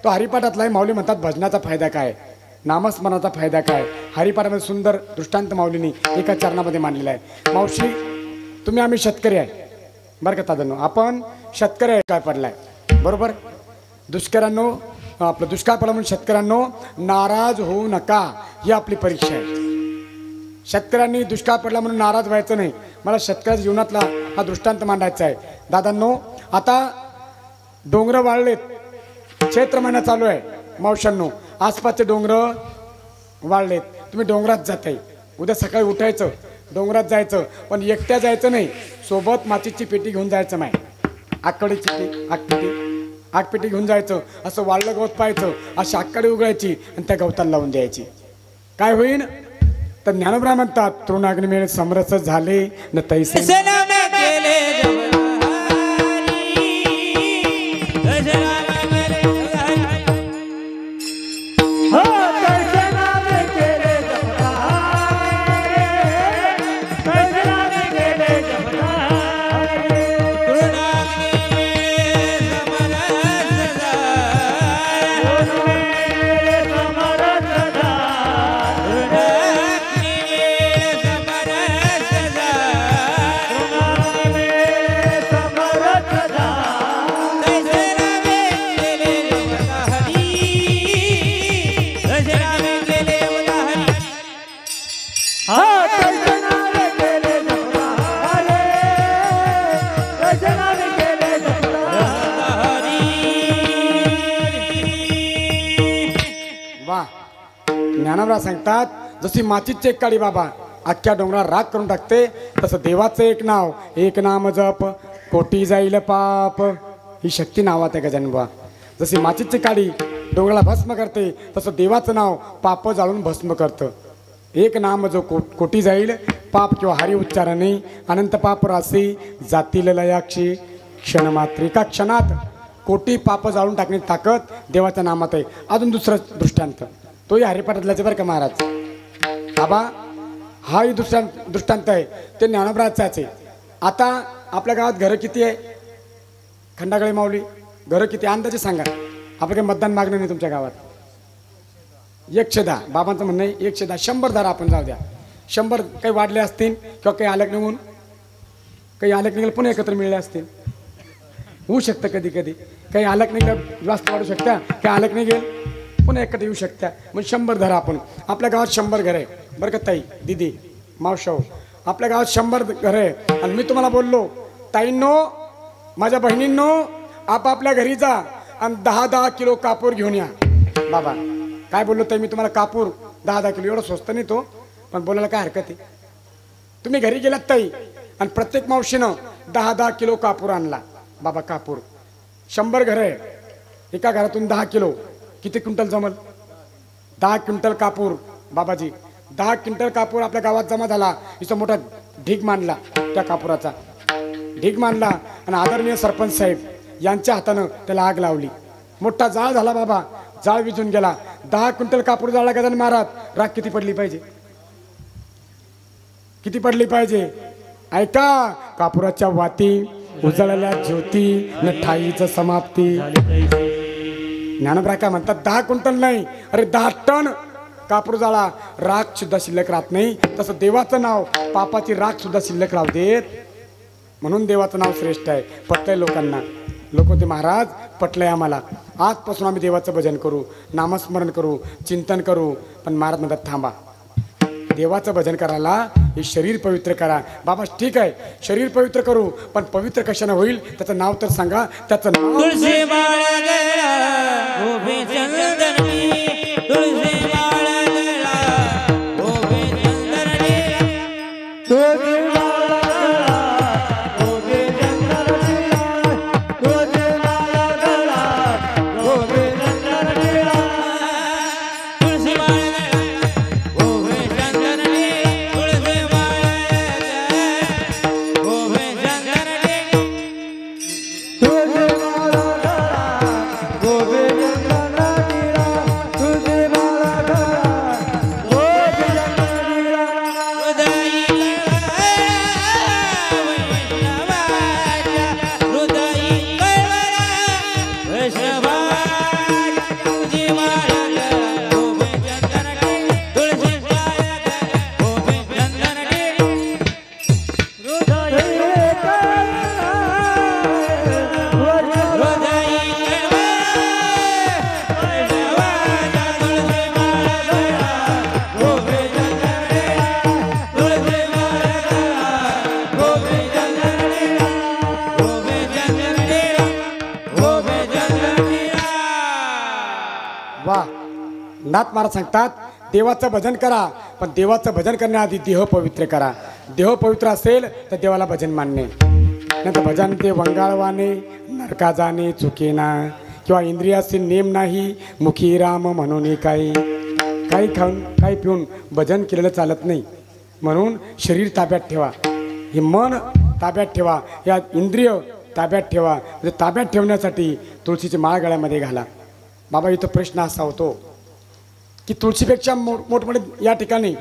तो हरिपाठातला आहे. माऊली म्हणतात भजनाचा फायदा काय, नामस्मरणाचा फायदा काय. हरिपाठामध्ये सुंदर दृष्टांत माऊलींनी एका चरणामध्ये मांडलेला आहे. मावशी तुम्ही आम्ही शेतकरी आहे बरं का दादांनो, आपण शेतकरी आहे काय पडलाय बरोबर. दुष्काळांनो आपलं दुष्काळ पडला म्हणून शेतकऱ्यांनो नाराज होऊ नका, ही आपली परीक्षा आहे. शेतकऱ्यांनी दुष्काळ पडला म्हणून नाराज व्हायचं नाही. मला शेतकऱ्याच्या जीवनातला हा दृष्टांत मांडायचा आहे. दादांनो आता डोंगर वाळलेत, चैत्र महिना चालू आहे. मावशांनो आसपासचे डोंगर वाळलेत, तुम्ही डोंगरात जाताय. उद्या सकाळी उठायचं डोंगरात जायचं, पण एकट्या जायचं नाही, सोबत मातीची पेटी घेऊन जायचं नाही. आगपेटी आगपेटी घेऊन जायचं. असं वाळलं गवत पाहायचं, अशी आकडे उघडायची आणि त्या गवताला लावून द्यायची. काय होईल तर ज्ञानोबा म्हणतात तृणाग्निमेळ समरस झाले न तैसे ज्ञानोबा सांगतात जशी मातीची एक काळी बाबा अख्ख्या डोंगरात राग करून टाकते, तसं देवाचं एक नाव, एक नाम जप कोटी जाईल पाप, ही शक्ती नावात आहे गजानबा. जशी मातीची काळी डोंगराला भस्म करते, तसं देवाचं नाव पाप जाळून भस्म करतं. एक नाम जो कोटी जाईल पाप किंवा हरी उच्चारणे अनंत पाप राशी जातील लयाक्षी क्षणमात्र. एका क्षणात कोटी पाप जाळून टाकण्याची ताकद देवाच्या नामात आहे. अजून दुसरं दृष्टांत तोही हरिपाठातलाच बरं का महाराज. बाबा हाही दृष्टांत आहे ते ज्ञानोबाचाच आहे. आता आपल्या गावात घरं किती आहे खंडागळे माऊली, घरं किती अंदाजे सांगा. आपलं काही मतदान मागणं नाही तुमच्या गावात. 110 बाबांचं म्हणणं आहे 110. 100 धरा आपण, जाऊ द्या 100. काही वाढले असतील किंवा काही आलक निघून काही आलक निघेल पुन्हा एकत्र मिळले असतील, होऊ शकतं. कधी कधी काही आलक निघेल जास्त वाढू शकता, काही आलक निघेल पुन्हा एकत्र येऊ शकता. मग 100 धरा आपण. आपल्या गावात 100 घर आहे बरं का ताई दिदी मावशाव, आपल्या गावात 100 घर आहे. आणि मी तुम्हाला बोललो ताईंनो माझ्या बहिणींनो आपापल्या घरी जा आणि 10-10 किलो कापूर घेऊन या. बाबा काय बोललो ताई मी तुम्हाला, कापूर 10-10 किलो एवढं स्वस्त नाही तो, पण बोलायला काय हरकत आहे. तुम्ही घरी गेलात ताई आणि प्रत्येक मावशीनं 10-10 किलो कापूर आणला. बाबा कापूर 100 घर आहे, एका घरातून 10 किलो किती क्विंटल जमल. 10 क्विंटल कापूर बाबाजी, 10 क्विंटल कापूर आपल्या गावात जमा झाला. इथं मोठा ढीग मांडला, त्या कापुराचा ढीग मांडला आणि आदरणीय सरपंच साहेब यांच्या हातानं त्याला आग लावली. मोठा जाळ झाला बाबा, जाळ विझून गेला. 10 क्विंटल कापूर जाळला गजानन महाराज. राग किती पडली पाहिजे, किती पडली पाहिजे. ऐका कापुराच्या वाती उजळल्या ज्योती न ठाईचं समाप्ती. ज्ञानोबा काय म्हणतात 10 क्विंटल नाही, अरे 10 टन कापूर जाळा, राख सुद्धा शिल्लक राहत नाही. तसं देवाचं नाव पापाची राख सुद्धा शिल्लक राहू देत. म्हणून देवाचं नाव श्रेष्ठ आहे. पटलंय लोकांना, लोक ते महाराज पटलंय आम्हाला. आजपासून आम्ही देवाचं भजन करू, नामस्मरण करू, चिंतन करू. पण महाराज म्हणतात थांबा, देवाचं भजन करायला हे शरीर पवित्र करा. बाबा ठीक आहे शरीर पवित्र करू, पण पवित्र कशाने होईल त्याचं नाव तर सांगा. त्याचं नाव तुळशी माळा गळा गोपी चंदनी, तुळशी माळा गळा गोपी चंदनी, तुळशी माळा गळा गोपी चंदनी, तुळशी माळा गळा गोपी चंदनी, तुळशी माळा गळा गोपी चंदनी, तुळशी माळा गळा गोपी चंदनी, तुळशी माळा गळा गोपी चंदनी. नाथ महाराज सांगतात देवाचं भजन करा, पण देवाचं भजन करण्याआधी देह पवित्र करा. देह पवित्र असेल तर देवाला भजन मानणे, नाही तर भजन ते वंगाळवाने नरका जाणे चुकेना, किंवा इंद्रियाचे नेम नाही मुखी राम म्हणून काही खाऊन काही पिऊन भजन केलेलं चालत नाही. म्हणून शरीर ताब्यात ठेवा, हे मन ताब्यात ठेवा, या इंद्रिय ताब्यात ठेवा. म्हणजे ताब्यात ठेवण्यासाठी तुळशीची माळ गळ्यामध्ये घाला. बाबा इथं प्रश्न असा होतो की तुळशीपेक्षा मोठमोठे या ठिकाणी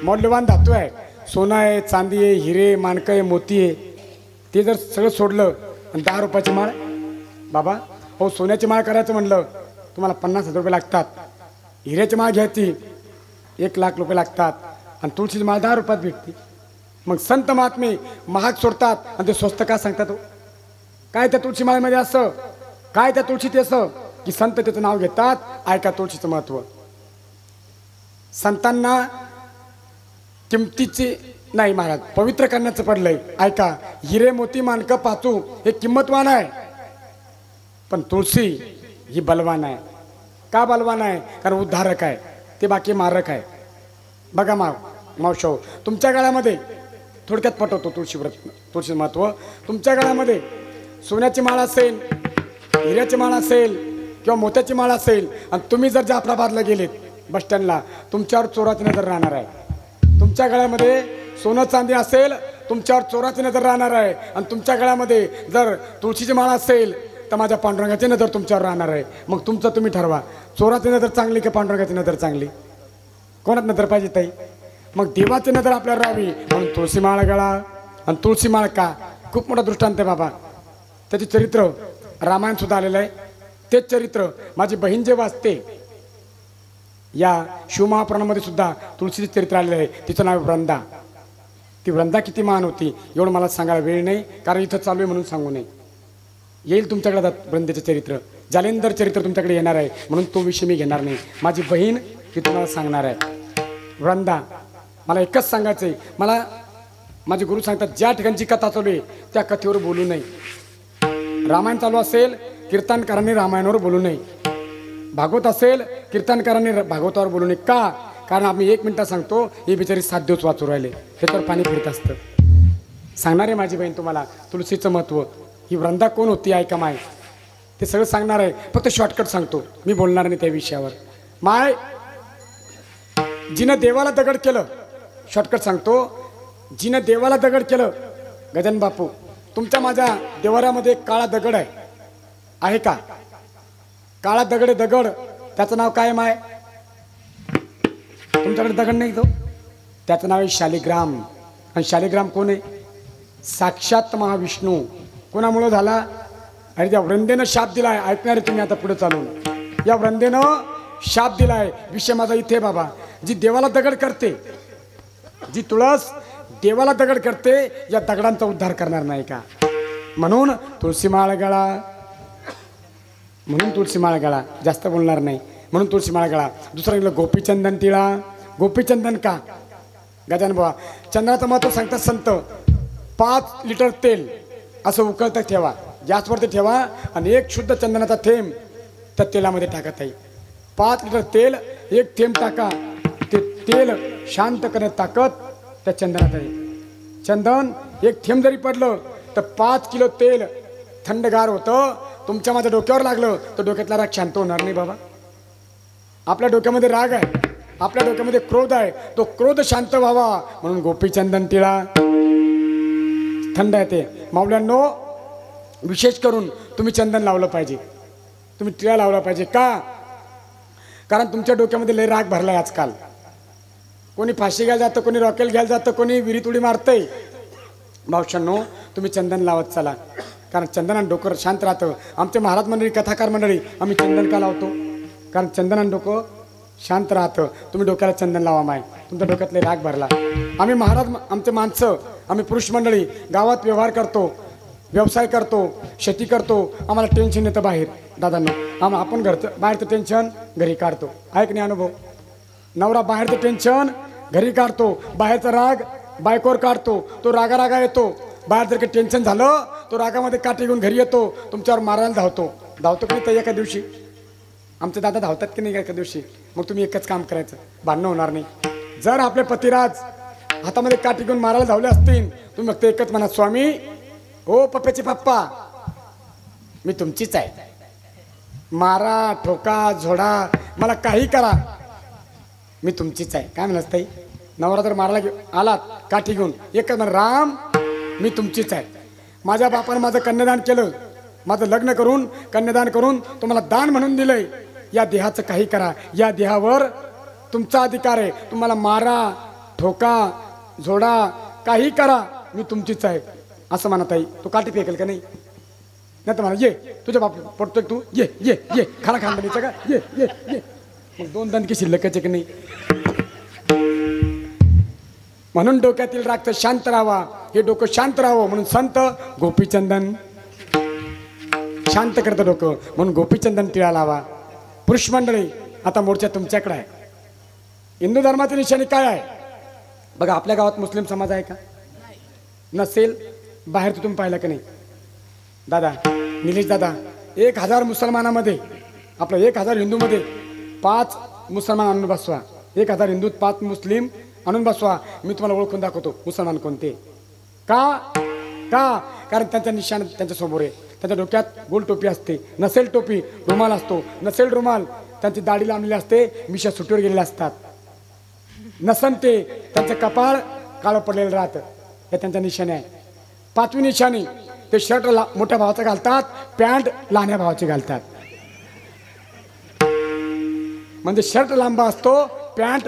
मौल्यवान धातू आहे, सोनं आहे, चांदी आहे, हिरे माणकं आहे, मोती आहे. ते जर सगळं सोडलं आणि 10 रुपयाची माळ, बाबा हो सोन्याची माळ करायचं म्हणलं तुम्हाला 50,000 रुपये लागतात, हिऱ्याची माळ घ्यायची 1,00,000 रुपये लागतात, आणि तुळशीची माळ 10 रुपयात भेटते. मग संत महात्मे महाग सोडतात आणि ते स्वस्त का सांगतात हो? काय त्या तुळशी माळेमध्ये असं, काय त्या तुळशीत असं की संत त्याचं नाव घेतात. ऐका तुळशीचं महत्त्व. संतांना किमतीचे नाही महाराज पवित्र करण्याचं पडलंय. ऐका, हिरे मोती माणकं पाचू हे किंमतवान आहे, पण तुळशी ही बलवान आहे. का बलवान आहे? कारण उद्धारक आहे, ते बाकी मारक आहे. बघा मावशो, तुमच्या गळ्यामध्ये थोडक्यात पटवतो तुळशी महत्त्व. तुमच्या गळ्यामध्ये सोन्याची माळ असेल, हिऱ्याची माळ असेल किंवा मोत्याची माळ असेल, आणि तुम्ही जर जाफराबादला गेलेत बस स्टँडला, तुमच्यावर चोराची नजर राहणार आहे. तुमच्या गळ्यामध्ये सोनं चांदी असेल, तुमच्यावर चोराची नजर राहणार आहे. आणि तुमच्या गळ्यामध्ये जर तुळशीची माळ असेल तर माझ्या पांडुरंगाची नजर तुमच्यावर राहणार आहे. मग तुमचं तुम्ही ठरवा, चोराची नजर चांगली की पांडुरंगाची नजर चांगली? कोणात नजर पाहिजे ताई? मग देवाची नजर आपल्यावर राहावी म्हणून तुळशी माळ गळा. आणि तुळशी माळ का? खूप मोठा दृष्टांत आहे बाबा. त्याचे चरित्र रामायण सुद्धा आलेलं आहे. तेच चरित्र माझी बहीण जे वाचते या शिवमहापुराणामध्ये सुद्धा तुळशीचे चरित्र आलेलं आहे. तिचं नाव वृंदा. ती वृंदा किती महान होती एवढं मला सांगायला वेळ नाही, कारण इथं चालू आहे म्हणून सांगू नये. येईल तुमच्याकडे वृंदेचं चरित्र, जालेंदर चरित्र तुमच्याकडे येणार आहे, म्हणून तो विषय मी घेणार नाही. माझी बहीण ती तुम्हाला सांगणार आहे. वृंदा, मला एकच सांगायचं आहे, मला माझे गुरु सांगतात ज्या ठिकाणची कथा चालू आहे त्या कथेवर बोलू नये. रामायण चालू असेल कीर्तनकारांनी रामायणावर बोलू नये, भागवत असेल कीर्तनकारांनी भागवतावर बोलू नये. का? कारण आम्ही 1 मिनिटात सांगतो, हे बिचारी 7 दिवस वाचू राहिले, त्याच्यावर पाणी फिरत असतं. सांगणार आहे माझी बहीण तुम्हाला तुळशीचं महत्त्व. ही वृंदा कोण होती ऐका माय, ते सगळं सांगणार आहे. फक्त शॉर्टकट सांगतो, मी बोलणार नाही त्या विषयावर. माय जिनं देवाला दगड केलं, शॉर्टकट सांगतो, जिनं देवाला दगड केलं, गजानन बापू तुमच्या माझ्या देवाऱ्यामध्ये एक काळा दगड आहे का? काळा दगड दगड, त्याचं नाव काय माय? तुमच्याकडे दगड नाही तो, त्याचं नाव आहे शालिग्राम. आणि शालिग्राम कोण आहे? साक्षात महाविष्णू. कोणामुळं झाला? अरे त्या वृंदेनं शाप दिलाय. ऐकणारे तुम्ही आता पुढे चालून, या वृंदेनं शाप दिलाय. विषय माझा इथे बाबा, जी देवाला दगड करते, जी तुळस देवाला दगड करते, या दगडांचा उद्धार करणार नाही का? म्हणून तुळशी माळ गळा, म्हणून तुळशी माळ गळा. जास्त बोलणार नाही, म्हणून तुळशी माळ गळा. दुसरं गेलं गोपीचंदन टिळा. गोपीचंदन का? गजानन बाबा चंदनाचं महत्व सांगतात संत. 5 लिटर तेल असं उकळतं ठेवा, गॅसवरती ठेवा, आणि 1 शुद्ध चंदनाचा थेंब त्या तेलामध्ये टाकत आहे. 5 लिटर तेल 1 थेंब टाका. ते तेल शांत करण्यात ताकद त्या चंदनात आहे. चंदन 1 थेंब जरी पडलं तर 5 किलो तेल थंडगार होतं. तुमच्या माझ्या डोक्यावर लागलं तर डोक्यातला राग शांत होणार नाही बाबा. आपल्या डोक्यामध्ये राग आहे, आपल्या डोक्यामध्ये क्रोध आहे, तो क्रोध शांत व्हावा म्हणून गोपीचंदन टिळा. थंड आहे ते. माऊल्यांनो विशेष करून तुम्ही चंदन लावलं पाहिजे, तुम्ही टिळा लावला पाहिजे. का? कारण तुमच्या डोक्यामध्ये लय राग भरलाय आजकाल. कोणी फाशी घ्यायला जातं, कोणी रॉकेल घ्यायला जातं, कोणी विहिरीत उडी मारतंय. भावशांनो तुम्ही चंदन लावत चला, कारण चंदनानं डोकं शांत राहतं. आमचे महाराज मंडळी, कथाकार मंडळी, आम्ही चंदन का लावतो? कारण चंदनानं डोकं शांत राहतं. तुम्ही डोक्याला चंदन लावा माय, तुमच्या डोक्यातले राग भरला. आम्ही महाराज, आमचे माणसं, आम्ही पुरुष मंडळी गावात व्यवहार करतो, व्यवसाय करतो, शेती करतो, आम्हाला टेन्शन येतं बाहेर. दादांनो आपण घरचं बाहेरचं टेन्शन घरी काढतो. ऐक नाही अनुभव, नवरा बाहेरचं टेन्शन घरी काढतो, बाहेरचा राग बायकोवर काढतो. तो रागा येतो. बाहेर जर काही टेन्शन झालं तो रागामध्ये काठी घेऊन घरी येतो, तुमच्यावर मारायला धावतो. धावतो की नाही एका दिवशी? आमचे दादा धावतात की नाही एका दिवशी? मग तुम्ही एकच काम करायचं, भांडणं होणार नाही. जर आपले पतिराज हातामध्ये काठी घेऊन मारायला धावले असतील, तुम्ही फक्त एकच म्हणा, स्वामी हो पप्प्याचे पप्पा मी तुमचीच आहे. मारा, ठोका, झोडा, मला काही करा, मी तुमचीच आहे. काय म्हणत ताई, नवरा जर मारायला आलात काठी घेऊन, एकच म्हणा, राम मी तुमचीच आहे. माझ्या बापाने माझं कन्यादान केलं, माझं लग्न करून कन्यादान करून तुम्हाला दान म्हणून दिलंय. या देहाचं काही करा, या देहावर तुमचा अधिकार आहे. तुम्हाला मारा, ठोका, झोडा, काही करा, मी तुमचीच आहे असं म्हणत आहे. तो काठी फेकेल का नाही? नाही तर म्हणा, ये तुझ्या बाप पडतोय तू, ये ये ये खाला खानदानीचा का, ये ये ये. मग दोन दणके शिल्लकाचे की नाही. म्हणून डोक्यातील राग शांत राहावा, हे डोकं शांत राहावं म्हणून संत गोपीचंदन शांत करतं डोकं, म्हणून गोपीचंदन टिळा लावा. पुरुष मंडळी, आता मोर्चा तुमच्याकडे आहे. हिंदू धर्माची निशाणी काय आहे बघा. आपल्या गावात मुस्लिम समाज आहे का? नसेल, बाहेर तुम्ही पाहिलं का नाही? दादा निलेश दादा, 1000 मुसलमानामध्ये, आपलं 1000 हिंदूमध्ये 5 मुसलमान आणून बसवा, 1000 हिंदूत 5 मुस्लिम आणून बसवा, मी तुम्हाला ओळखून दाखवतो मुसलमान कोणते. का? कारण त्यांचा निशाण त्यांच्या समोर आहे. त्यांच्या डोक्यात गोल टोपी असते, नसेल टोपी रुमाल असतो, नसेल रुमाल त्यांची दाढी लांबलेली असते, मिशा सुटीवर गेलेल्या असतात, नसन ते त्यांचं कपाळ काळं पडलेलं राहतं. हे त्यांच्या निशाणे आहे. 5वी निशाणी, ते शर्ट मोठ्या भावाचं घालतात, पॅन्ट लहान्या भावाचे घालतात. म्हणजे शर्ट लांबा असतो, पॅन्ट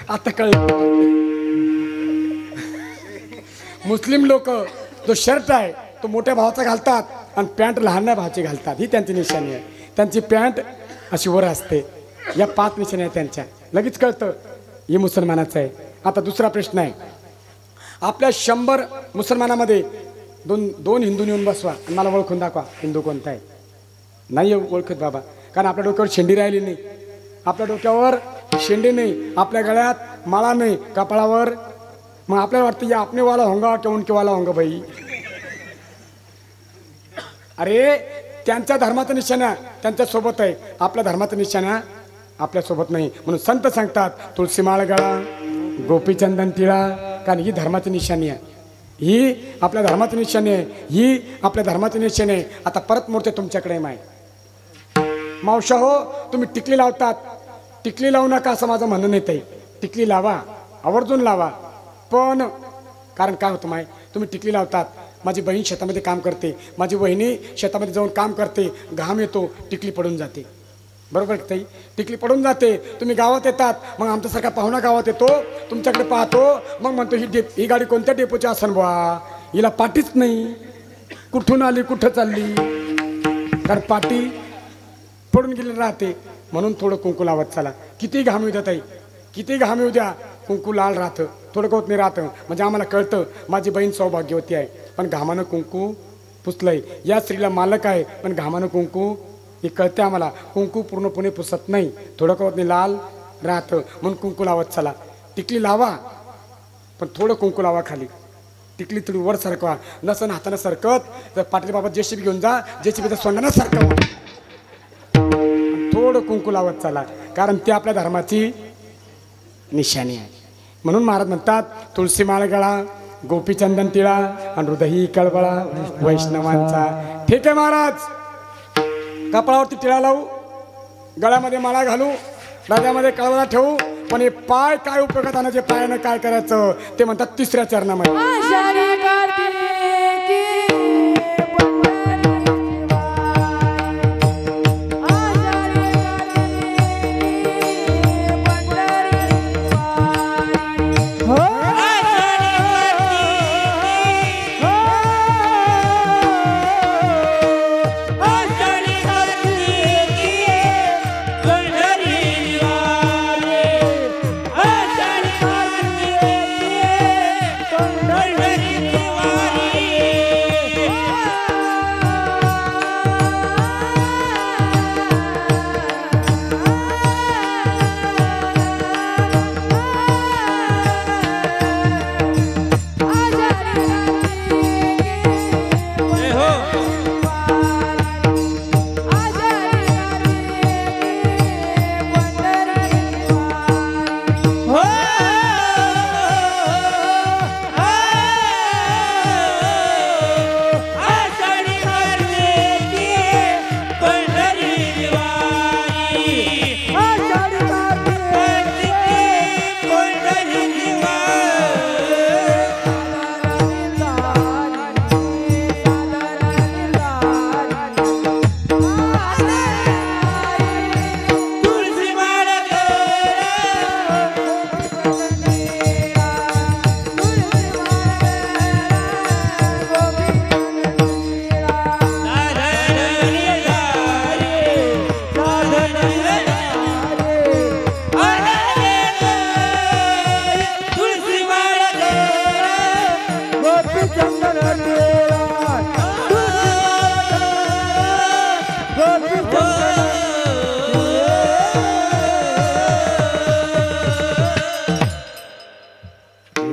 आता कळलं. मुस्लिम लोक जो शर्ट आहे तो मोठ्या भावाचा घालतात आणि पॅन्ट लहान्या भावाची घालतात. ही त्यांची निशाणी आहे. त्यांची पॅन्ट अशी वर असते. या 5 निशाणी आहेत त्यांच्या, लगेच कळतं हे मुसलमानाचं आहे. आता दुसरा प्रश्न आहे, आपल्या 100 मुसलमानामध्ये दोन हिंदू नेऊन बसवा आणि मला ओळखून दाखवा हिंदू कोणता आहे. नाही ओळखत बाबा, कारण आपल्या डोक्यावर शेंडी राहिली नाही, आपल्या डोक्यावर शेंडी नाही, आपल्या गळ्यात माळा नाही, कपाळावर. मग आपल्याला वाटतं या आपने वाला होंगा कि उनके वाला होंगा भाई. अरे त्यांच्या धर्माचं निशाणा त्यांच्या सोबत आहे, आपल्या धर्माचं निशाणा आपल्यासोबत नाही. म्हणून संत सांगतात, तुळशी माळ गळा, गोपीचंदन टिळा, कारण ही धर्माची निशाणी आहे, ही आपल्या धर्माची निशाणी आहे, ही आपल्या धर्माची निशाणी आहे. आता परत मोर्चा तुमच्याकडे माय मावशा हो, तुम्ही टिकली लावतात, टिकली लावू नका असं माझं म्हणणं नाही ताई. टिकली लावा, आवर्जून लावा, पण कारण काय होतं माय, तुम्ही टिकली लावतात, माझी बहीण शेतामध्ये काम करते, माझी वहिनी शेतामध्ये जाऊन काम करते, घाम येतो, टिकली पडून जाते, बरोबर ताई, टिकली पडून जाते. तुम्ही गावात येतात, मग आमच्यासारखा पाहुणा गावात येतो, तुमच्याकडे पाहतो, मग म्हणतो ही गाडी कोणत्या डेपोची असन बुवा, हिला पाठीच नाही, कुठून आली कुठं चालली, कारण पाठी पडून गेली राहते. म्हणून थोडं कुंकू लावत चला. किती घाम येऊ द्या ताई, किती घाम येऊ द्या, कुंकू लाल राहतं, थोडं गवत नाही राहतं. म्हणजे आम्हाला कळतं माझी बहीण सौभाग्यवती आहे, पण घामानं कुंकू पुसलंय. या स्त्रीला मालक आहे, पण घामानं कुंकू हे कळते आम्हाला. कुंकू पूर्णपणे पुसत नाही, थोडं गवत नाही, लाल राहतं, म्हणून कुंकू लावत चला. टिकली लावा, पण थोडं कुंकू लावा खाली, टिकली थोडी वर सरकवा. नसन हातानं सरकत तर पाटील बाबा जेसीबी घेऊन जा, जेसीबीचं सोंडानं सरकवा, थोडं कुंकू लावत चला, कारण ती आपल्या धर्माची निशाणी आहे. म्हणून महाराज म्हणतात, तुळशी माळ गळा, गोपीचंदन टिळा आणि हृदयी कळवळा वैष्णवांचा. ठीक आहे महाराज, कपाळावरती टिळा लावू, गळ्यामध्ये माळा घालू, हृदयामध्ये कळवळा ठेवू, पण हे पाय काय उपयोगात आणायचे, पायानं काय करायचं ते म्हणतात 3ऱ्या चरणामध्ये. पंढरी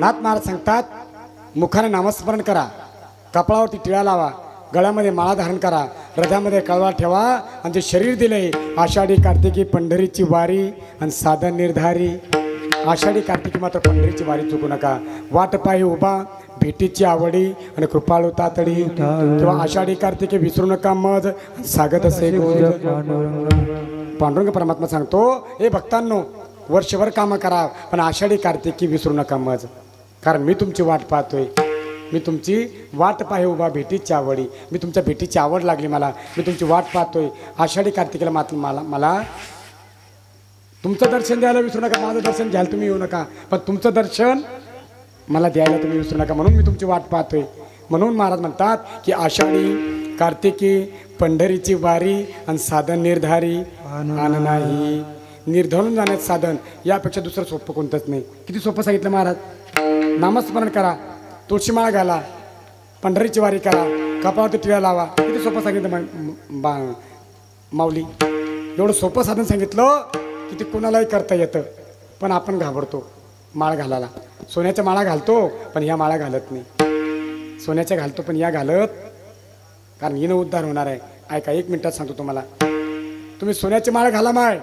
नाथ महाराज सांगतात मुखाने नामस्मरण करा, कपाळावरती टिळा लावा, गळ्यामध्ये माळा धारण करा, हृदयामध्ये कळवा ठेवा आणि जे शरीर दिले आषाढी कार्तिकी पंढरीची वारी आणि साधन निर्धारी. आषाढी कार्तिकी मात्र पंढरीची वारी चुकू नका. वाट पायी उभा भेटीची आवडी आणि कृपाळू तातडी, किंवा आषाढी कार्तिकी विसरू नका मज सागत असे गोज. पांडुरंग परमात्मा सांगतो, हे भक्तांनो वर्षभर कामं करा पण आषाढी कार्तिकी विसरू नका मज, कारण मी तुमची वाट पाहतोय. मी तुमची वाट पाहे उभा भेटीची आवडी, मी तुमच्या भेटीची आवड लागली मला, मी तुमची वाट पाहतोय. आषाढी कार्तिकीला मात्र मला तुमचं दर्शन द्यायला विसरू नका. माझं दर्शन घ्यायला तुम्ही येऊ नका, पण तुमचं दर्शन मला द्यायला तुम्ही विसरू नका, म्हणून मी तुमची वाट पाहतोय. म्हणून महाराज म्हणतात की आषाढी कार्तिकी पंढरीची वारी आणि साधन निर्धारी आन नाही. निर्धरून जाण्याचं साधन यापेक्षा दुसरं सोपं कोणतंच नाही. किती सोपं सांगितलं महाराज. नामस्मरण करा, तुळशीमाळा घाला, पंढरीची वारी करा, कपाळावरती टिळा लावा. किती सोपं सांगितलं माऊली. एवढं सोपं साधन सांगितलं की ते कोणालाही करता येतं, पण आपण घाबरतो माळ घालायला. सोन्याच्या माळा घालतो पण ह्या माळा घालत नाही, सोन्याच्या घालतो पण या घालत, कारण हिनं उद्धार होणार आहे. ऐका, 1 मिनिटात सांगतो तुम्हाला. तुम्ही सोन्याची माळ घाला, माळ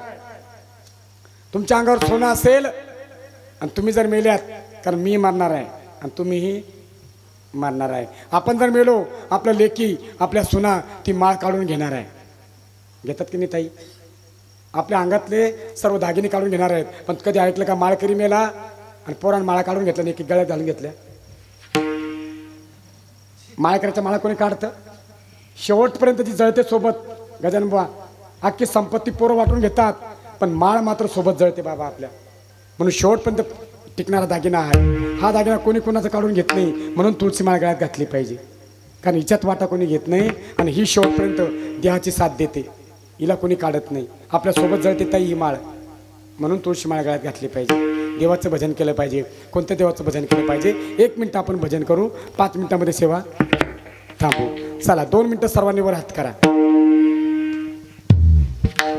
तुमच्या अंगावर सोनं असेल आणि तुम्ही जर मेल्यात, कारण मी मरणार आहे आणि तुम्हीही मरणार आहे. आपण जर मेलो, आपल्या लेकी आपल्या सुना ती माळ काढून घेणार आहे. घेतात की नाही ताई? आपल्या अंगातले सर्व दागिने काढून घेणार आहेत. पण कधी ऐकलं का माळकरी मेला आणि पोरान माळा काढून घेतल्या नाही की गळ्यात घालून घेतल्या? माळकऱ्याच्या माळा कोणी काढतं? शेवटपर्यंत ती जळते सोबत. गजानन बुवा अख्खी संपत्ती पोरं वाटून घेतात, पण माळ मात्र सोबत जळते बाबा आपल्या. म्हणून शेवटपर्यंत टिकणारा दागिना आहे. हा दागिना कोणी कोणाचं काढून घेत नाही, म्हणून तुळशी माळ गळ्यात घातली पाहिजे, कारण हिच्यात वाटा कोणी घेत नाही आणि ही शेवटपर्यंत देहाची साथ देते. हिला कोणी काढत नाही, आपल्यासोबत जळते ताई ही माळ, म्हणून तुळशी माळ गळ्यात घातली पाहिजे. देवाचं भजन केलं पाहिजे. कोणत्या देवाचं भजन केलं पाहिजे? 1 मिनिट आपण भजन करू, 5 मिनिटामध्ये सेवा थांबू. चला 2 मिनिटं सर्वांनी वर हात करा,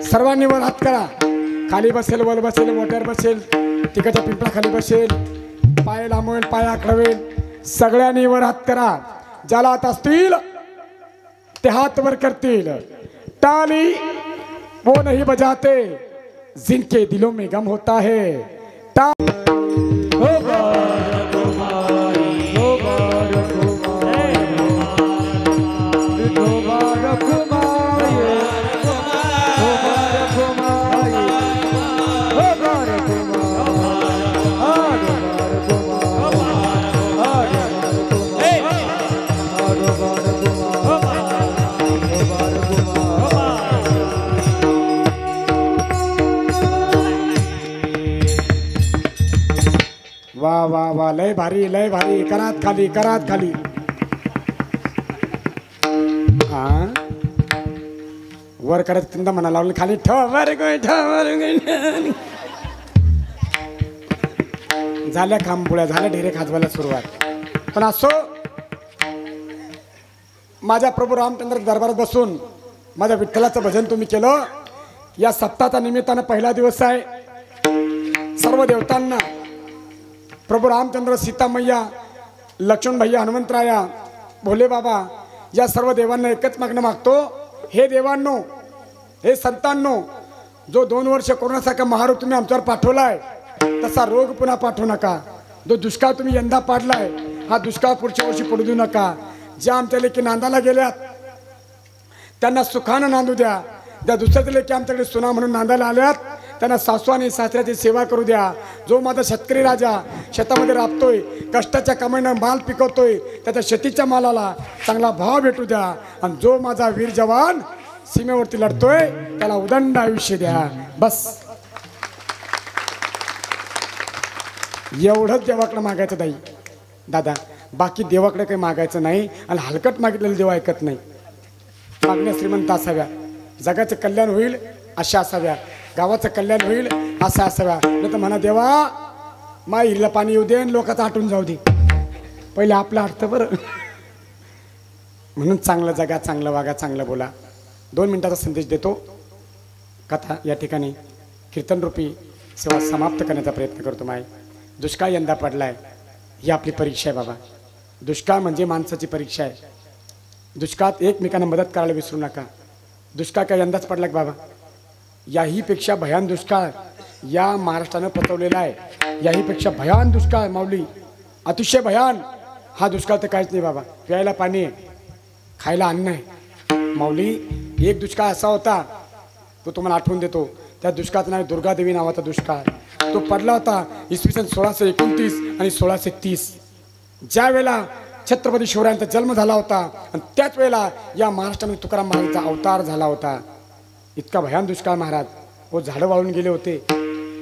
सर्वांनी वर हात करा. खाली बसेल, वर बसेल, मोठ्यावर बसेल, तिकडच्या पिंपळा खाली बसेल, पाय लांबवेल, पाय आखडवेल, सगळ्यांनी वर हात करा. ज्याला हात असतील ते हात वर करतील. टाली वो नहीं बजाते जिनके दिलों में गम होता है. वा वा वा, लय भारी, लय भारी. करात खाली, करात खाली. हा वर करत तिंदा म्हणा लावलं, खाली ठवर झाल्या खांबुळ्या, झाल्या ढेरे खाजवायला सुरुवात. पण असो, माझ्या प्रभू रामचंद्र दरबारात बसून माझ्या विठ्ठलाचं भजन तुम्ही केलं. या सप्ताहाच्या निमित्तानं पहिला दिवस आहे. सर्व देवतांना प्रभू रामचंद्र, सीता मैया, लक्ष्मण भैया, हनुमंतराया, भोले बाबा या सर्व देवांना एकच मागणं मागतो. हे देवांनो, हे संतांनो, जो 2 वर्ष कोरोनासारखा महारोग तुम्ही आमच्यावर पाठवलाय, तसा रोग पुन्हा पाठवू नका. जो दुष्काळ तुम्ही यंदा पाडलाय, हा दुष्काळ पुढच्या वर्षी पडू देऊ नका. ज्या आमच्या लेकी नांदाला गेल्यात त्यांना सुखानं नांदू द्या. ज्या दुसऱ्याच्या लेकी आमच्याकडे सुना म्हणून नांदायला आल्यात त्यांना सासू आणि सासऱ्याची सेवा करू द्या. जो माझा शेतकरी राजा शेतामध्ये राबतोय, कष्टाच्या कमाईनं माल पिकवतोय, त्याच्या शेतीच्या मालाला चांगला भाव भेटू द्या. आणि जो माझा वीर जवान सीमेवरती लढतोय त्याला उदंड आयुष्य द्या. बस एवढंच देवाकडे मागायचं ताई दादा. बाकी देवाकडे काही मागायचं नाही. आणि हलकट मागितलेलं देव ऐकत नाही. मागण्या श्रीमंत असाव्या, जगाचं कल्याण होईल अशा असाव्या, गावाचं कल्याण होईल असं असाव्या. नाही तर म्हणा देवा मा हिरला पाणी येऊ दे आणि लोकांचं आटून जाऊ दे, पहिले आपलं आटतं बरं. म्हणून चांगलं जगा, चांगलं वागा, चांगलं बोला. 2 मिनिटाचा संदेश देतो. कथा या ठिकाणी कीर्तनरूपी सेवा समाप्त करण्याचा प्रयत्न करतो. माय दुष्काळ यंदा पडलाय, ही आपली परीक्षा आहे बाबा. दुष्काळ म्हणजे माणसाची परीक्षा आहे. दुष्काळात एकमेकांना मदत करायला विसरू नका. दुष्काळ काय यंदाच पडला का बाबा? याहीपेक्षा भयान दुष्काळ या महाराष्ट्रानं पचवलेला आहे. याहीपेक्षा भयान दुष्काळ माऊली, अतिशय भयान. हा दुष्काळ तर काहीच नाही बाबा. प्यायला पाणी आहे, खायला अन्न आहे. माऊली, एक दुष्काळ असा होता, तो तुम्हाला आठवून देतो. त्या दुष्काळाचं नाव दुर्गादेवी नावाचा दुष्काळ. तो पडला होता इसवी सन 1629 आणि 1630. ज्या वेळेला छत्रपती शिवरायांचा जन्म झाला होता आणि त्याच वेळेला या महाराष्ट्रामध्ये तुकाराम महाराजांचा अवतार झाला होता. इतका भयान दुष्काळ महाराज. व झाडं वाळून गेले होते,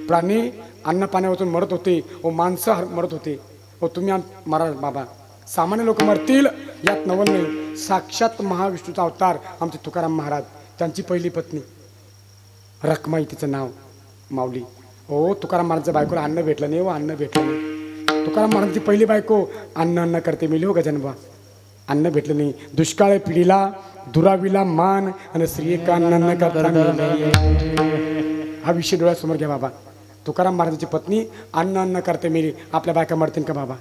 प्राणी अन्न पाण्यावरून मरत होते, व माणसं मरत होते. व तुम्ही महाराज बाबा, सामान्य लोक मरतील यात नवल नाही. साक्षात महाविष्णूचा अवतार आमचे तुकाराम महाराज, त्यांची पहिली पत्नी रखमाई तिचं नाव माऊली. हो, तुकाराम महाराजच्या बायकोला अन्न भेटलं नाही. व अन्न भेटलं नाही. तुकाराम महाराजांची पहिली बायको अन्न करते मिली. हो गजनबा, अन्न भेटलं नाही. दुष्काळ पिढीला दुरावीला मान आणि स्त्री का अन्न करता मेली. हा विषय डोळ्यासमोर घ्या बाबा. तुकाराम महाराजांची पत्नी अन्न करते मेली. आपल्या बायका मरतील का बाबा?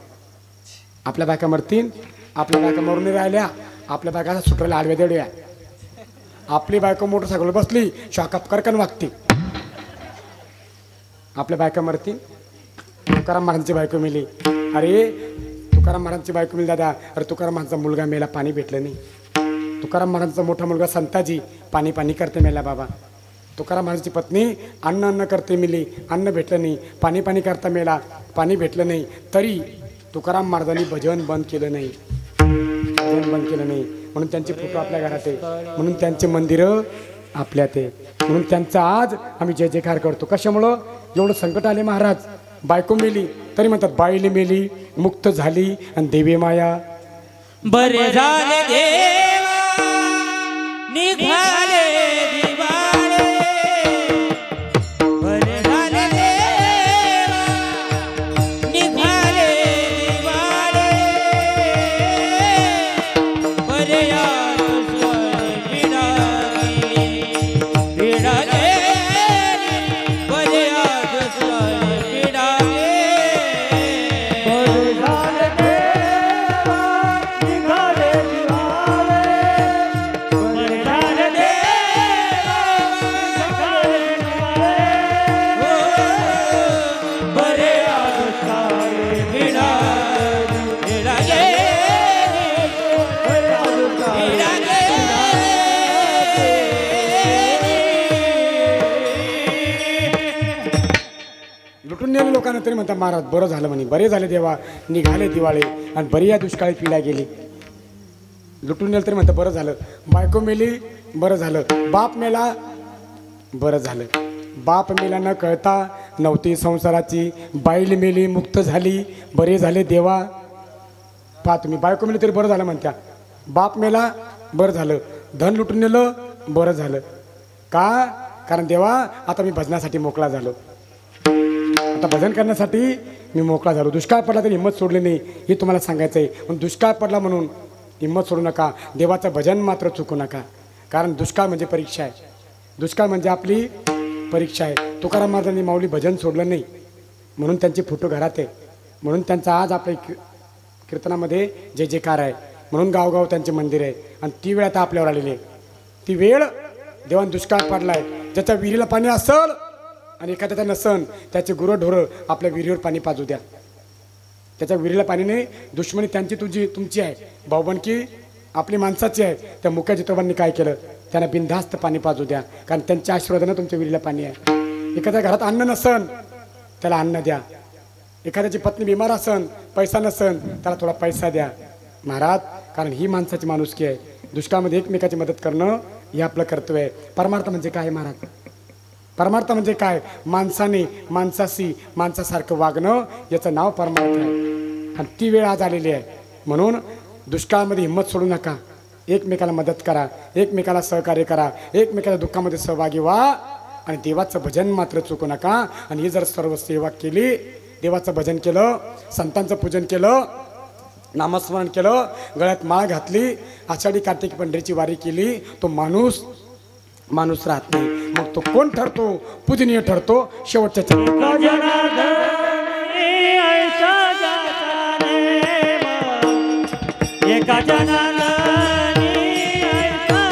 आपल्या बायका मरतील? आपल्या बायका मरून राहिल्या. आपल्या बायका सुटायला आडव्या देड्या. आपली बायको मोटरसायकल बसली शॉकअप करकन वागते. आपल्या बायका मरतील? तुकाराम महाराजांची बायको मेली. अरे तुकाराम महाराजांची बायको मेली दादा. अरे तुकाराम महाराजांचा मुलगा मेला, पाणी भेटलं नाही. तुकाराम महाराजांचा मोठा मुलगा संताजी पाणी करते मेला बाबा. तुकाराम महाराजांची पत्नी अन्न करते मेली. अन्न भेटलं नाही. पाणी करता मेला, पाणी भेटलं नाही. तरी तुकाराम महाराजांनी भजन बंद केलं नाही. भजन बंद केलं नाही. म्हणून त्यांचे फोटो आपल्या घरात आहे, म्हणून त्यांचे मंदिरं आपल्यात आहे, म्हणून त्यांचा आज आम्ही जय जयकार करतो. कशामुळं? एवढं संकट आले महाराज. बायको मेली तरी म्हणतात बाईली मेली, मुक्त झाली आणि देवी माया. बरे झाले देवा निघाले दिवाळे. बरे झाले देवा निघाले दिवाळे. बरे यार स्वरे पिढा गेली, पिढा गेली. बरे यार स्वरे पिढा लुटून नेले लोकांना. तरी म्हणतात महाराज बरं झालं म्हणे. बरे झाले देवा निघाले दिवाळे आणि बरी या दुष्काळी पिढा गेली. लुटून नेलं तरी म्हणतात बरं झालं. बायको मेली, बरं झालं. बाप मेला, बरं झालं. बाप मेला न कळता नव्हती संसाराची. बाईली मेली, मुक्त झाली, बरे झाले देवा. पहा तुम्ही, बायको मेली तरी बरं झालं म्हणत्या. बाप मेला, बरं झालं. धन लुटून नेलं, बरं झालं. का? कारण देवा आता मी भजनासाठी मोकळा झालो. आता भजन करण्यासाठी मी मोकळा झालो. दुष्काळ पडला तरी हिंमत सोडली नाही, हे तुम्हाला सांगायचं आहे. पण दुष्काळ पडला म्हणून हिंमत सोडू नका. देवाचं भजन मात्र चुकू नका. कारण दुष्काळ म्हणजे परीक्षा आहे. दुष्काळ म्हणजे आपली परीक्षा आहे. तुकाराम महाराजांनी माऊली भजन सोडलं नाही, म्हणून त्यांचे फोटो घरात आहे. म्हणून त्यांचा आज आपल्या कीर्तनामध्ये जय जयकार आहे. म्हणून गावगाव त्यांचे मंदिर आहे. आणि ती वेळ आता आपल्यावर आलेली आहे. ती वेळ देवान दुष्काळ पडलाय. ज्याच्या विहिरीला पाणी असल आणि एखाद्याचा नसन, त्याचे गुरंढोरं आपल्या विहिरीवर पाणी पाजू द्या. त्याच्या विहिरीला पाणी नाही. दुश्मनी त्यांची तुमची आहे, भाऊबंदकी आपली माणसाची आहे. त्या मुक्या जितोबांनी काय केलं? त्यांना बिनधास्त पाणी पाजू द्या. कारण त्यांच्या आशीर्वादानं तुमच्या विहिरीला पाणी आहे. एखाद्या घरात अन्न नसन, त्याला अन्न द्या. एखाद्याची पत्नी बिमार असन, पैसा नसन, त्याला थोडा पैसा द्या महाराज. कारण ही माणसाची माणुसकी आहे. दुष्काळामध्ये एकमेकाची मदत करणं हे आपलं कर्तव्य आहे. परमार्थ म्हणजे काय महाराज? परमार्थ म्हणजे काय? माणसाने माणसाशी माणसासारखं वागणं, याचं नाव परमार्थ आहे. आणि ती वेळ आज आलेली आहे. म्हणून दुष्काळामध्ये हिंमत सोडू नका. एकमेकाला मदत करा, एकमेकाला सहकार्य करा, एकमेकाच्या दुःखामध्ये सहभागी व्हा. आणि देवाचं भजन मात्र चुकू नका. आणि ही जर सर्व सेवा केली, देवाचं भजन केलं, संतांचं पूजन केलं, नामस्मरण केलं, गळ्यात माळ घातली, आषाढी कार्तिकी पंढरीची वारी केली, तो माणूस राहत नाही. मग तो कोण ठरतो? पूजनीय ठरतो. शेवटच्या ऐका जनानी ऐका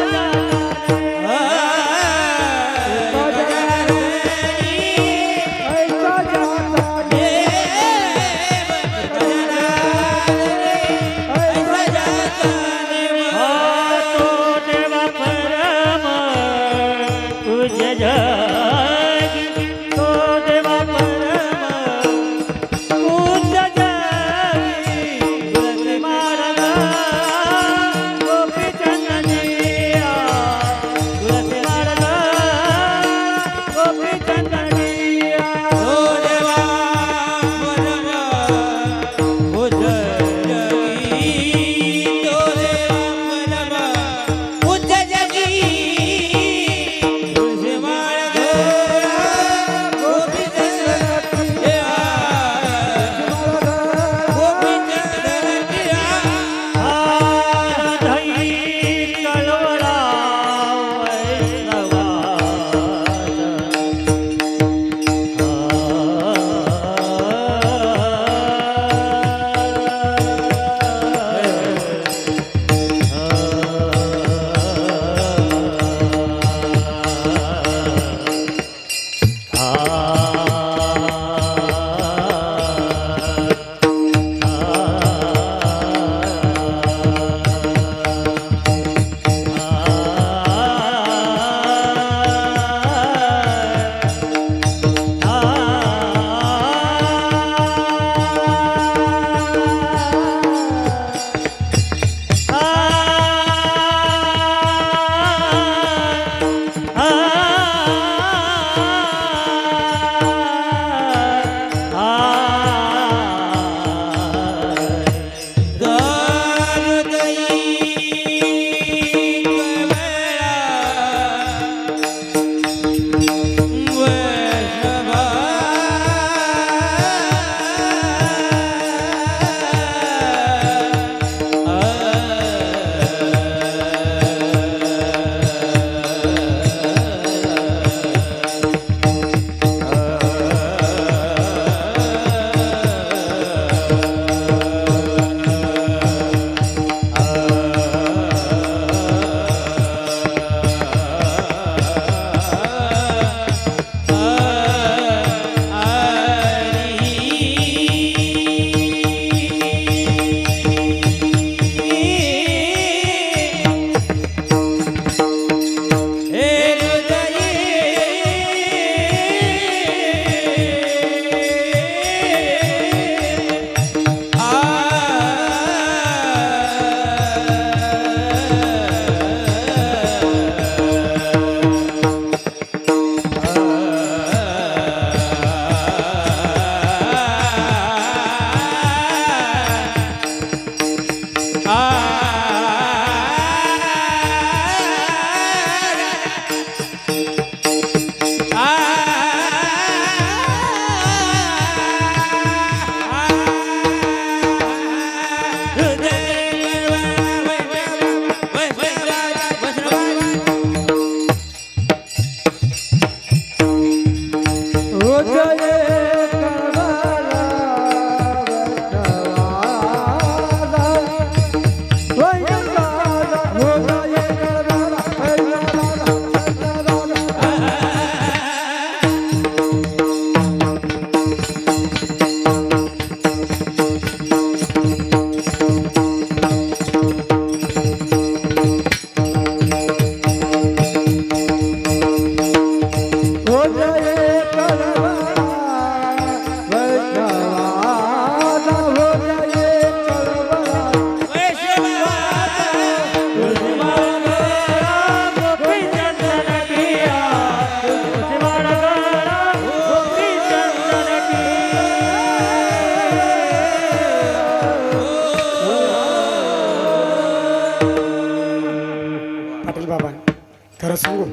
खरं सांगू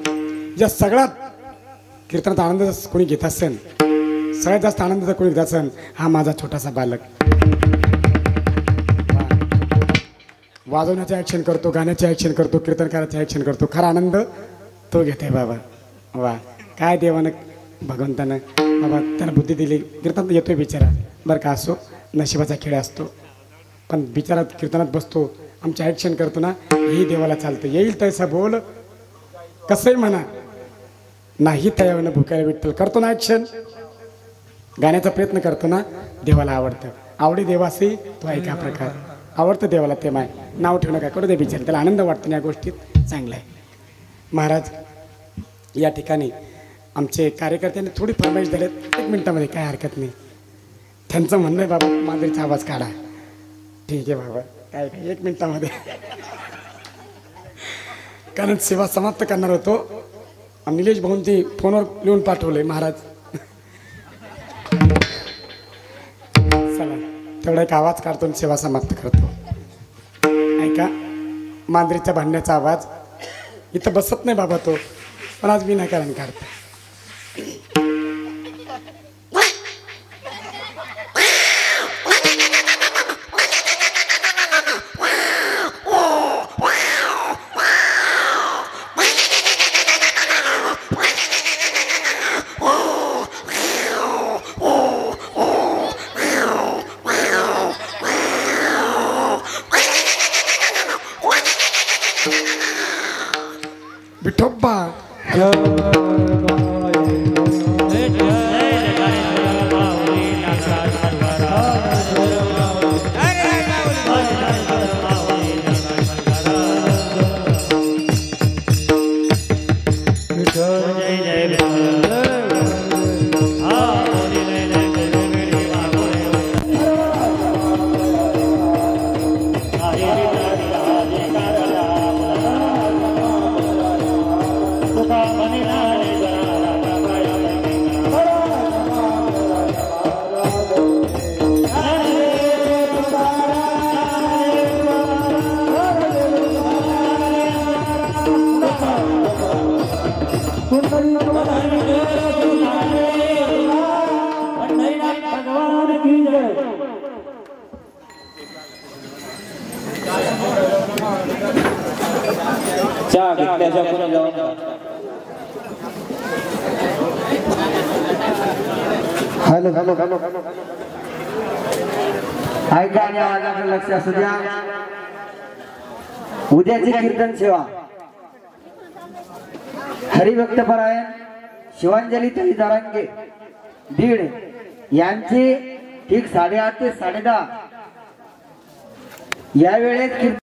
या सगळ्यात कीर्तनात आनंद कोणी घेत असेल सगळ्यात जास्त आनंद जर कोणी घेत असेल हा माझा छोटासा बालक वाजवण्याचे ॲक्शन करतो गाण्याचे ॲक्शन करतो कीर्तनकाराचे ॲक्शन करतो खरा आनंद तो घेत आहे बाबा वा काय देवानं भगवंतानं बाबा त्याला बुद्धी दिली कीर्तनात येतोय बिचारा बरं का असो नशिबाचा खेळ असतो पण बिचारा कीर्तनात बसतो आमचे ॲक्शन करतो ना ही देवाला चालतं. येईल तैसा बोल कसंही म्हणा नाही तयावनं भुकायला विठ्ठल. करतो ना ॲक्शन, गाण्याचा प्रयत्न करतो ना, देवाला आवडतं. आवडी देवासी तो ऐका प्रकार. आवडतं देवाला ते माय नाव ठेवू नका, करू दे बिचार, त्याला आनंद वाटतो या गोष्टीत, चांगलं आहे. महाराज या ठिकाणी आमचे कार्यकर्त्यांनी थोडी फरमाईश झालेत, 1 मिनिटामध्ये काय हरकत नाही. त्यांचं म्हणणं आहे बाबा मांजरीचा आवाज काढा. ठीक आहे बाबा, काय काय 1 मिनिटामध्ये, कारण सेवा समाप्त करणार होतो. निलेश भाऊंची फोनवर लिहून पाठवले महाराज. चला तेवढा एक आवाज काढतो आणि सेवा समाप्त करतो. ऐका, मांजरीच्या भांडण्याचा आवाज इथं बसत नाही बाबा तो, पण आज विनाकारण काढतो. विठोबा हॅलो हॅलो हॅलो ऐका आणि आवाजाकडे लक्ष असू द्या. उद्याची कीर्तन सेवा हरिभक्तपरायण शिवांजली तळी दारांगे बीड यांची ठीक 8:30 ते 10:30 या वेळेत कीर्तन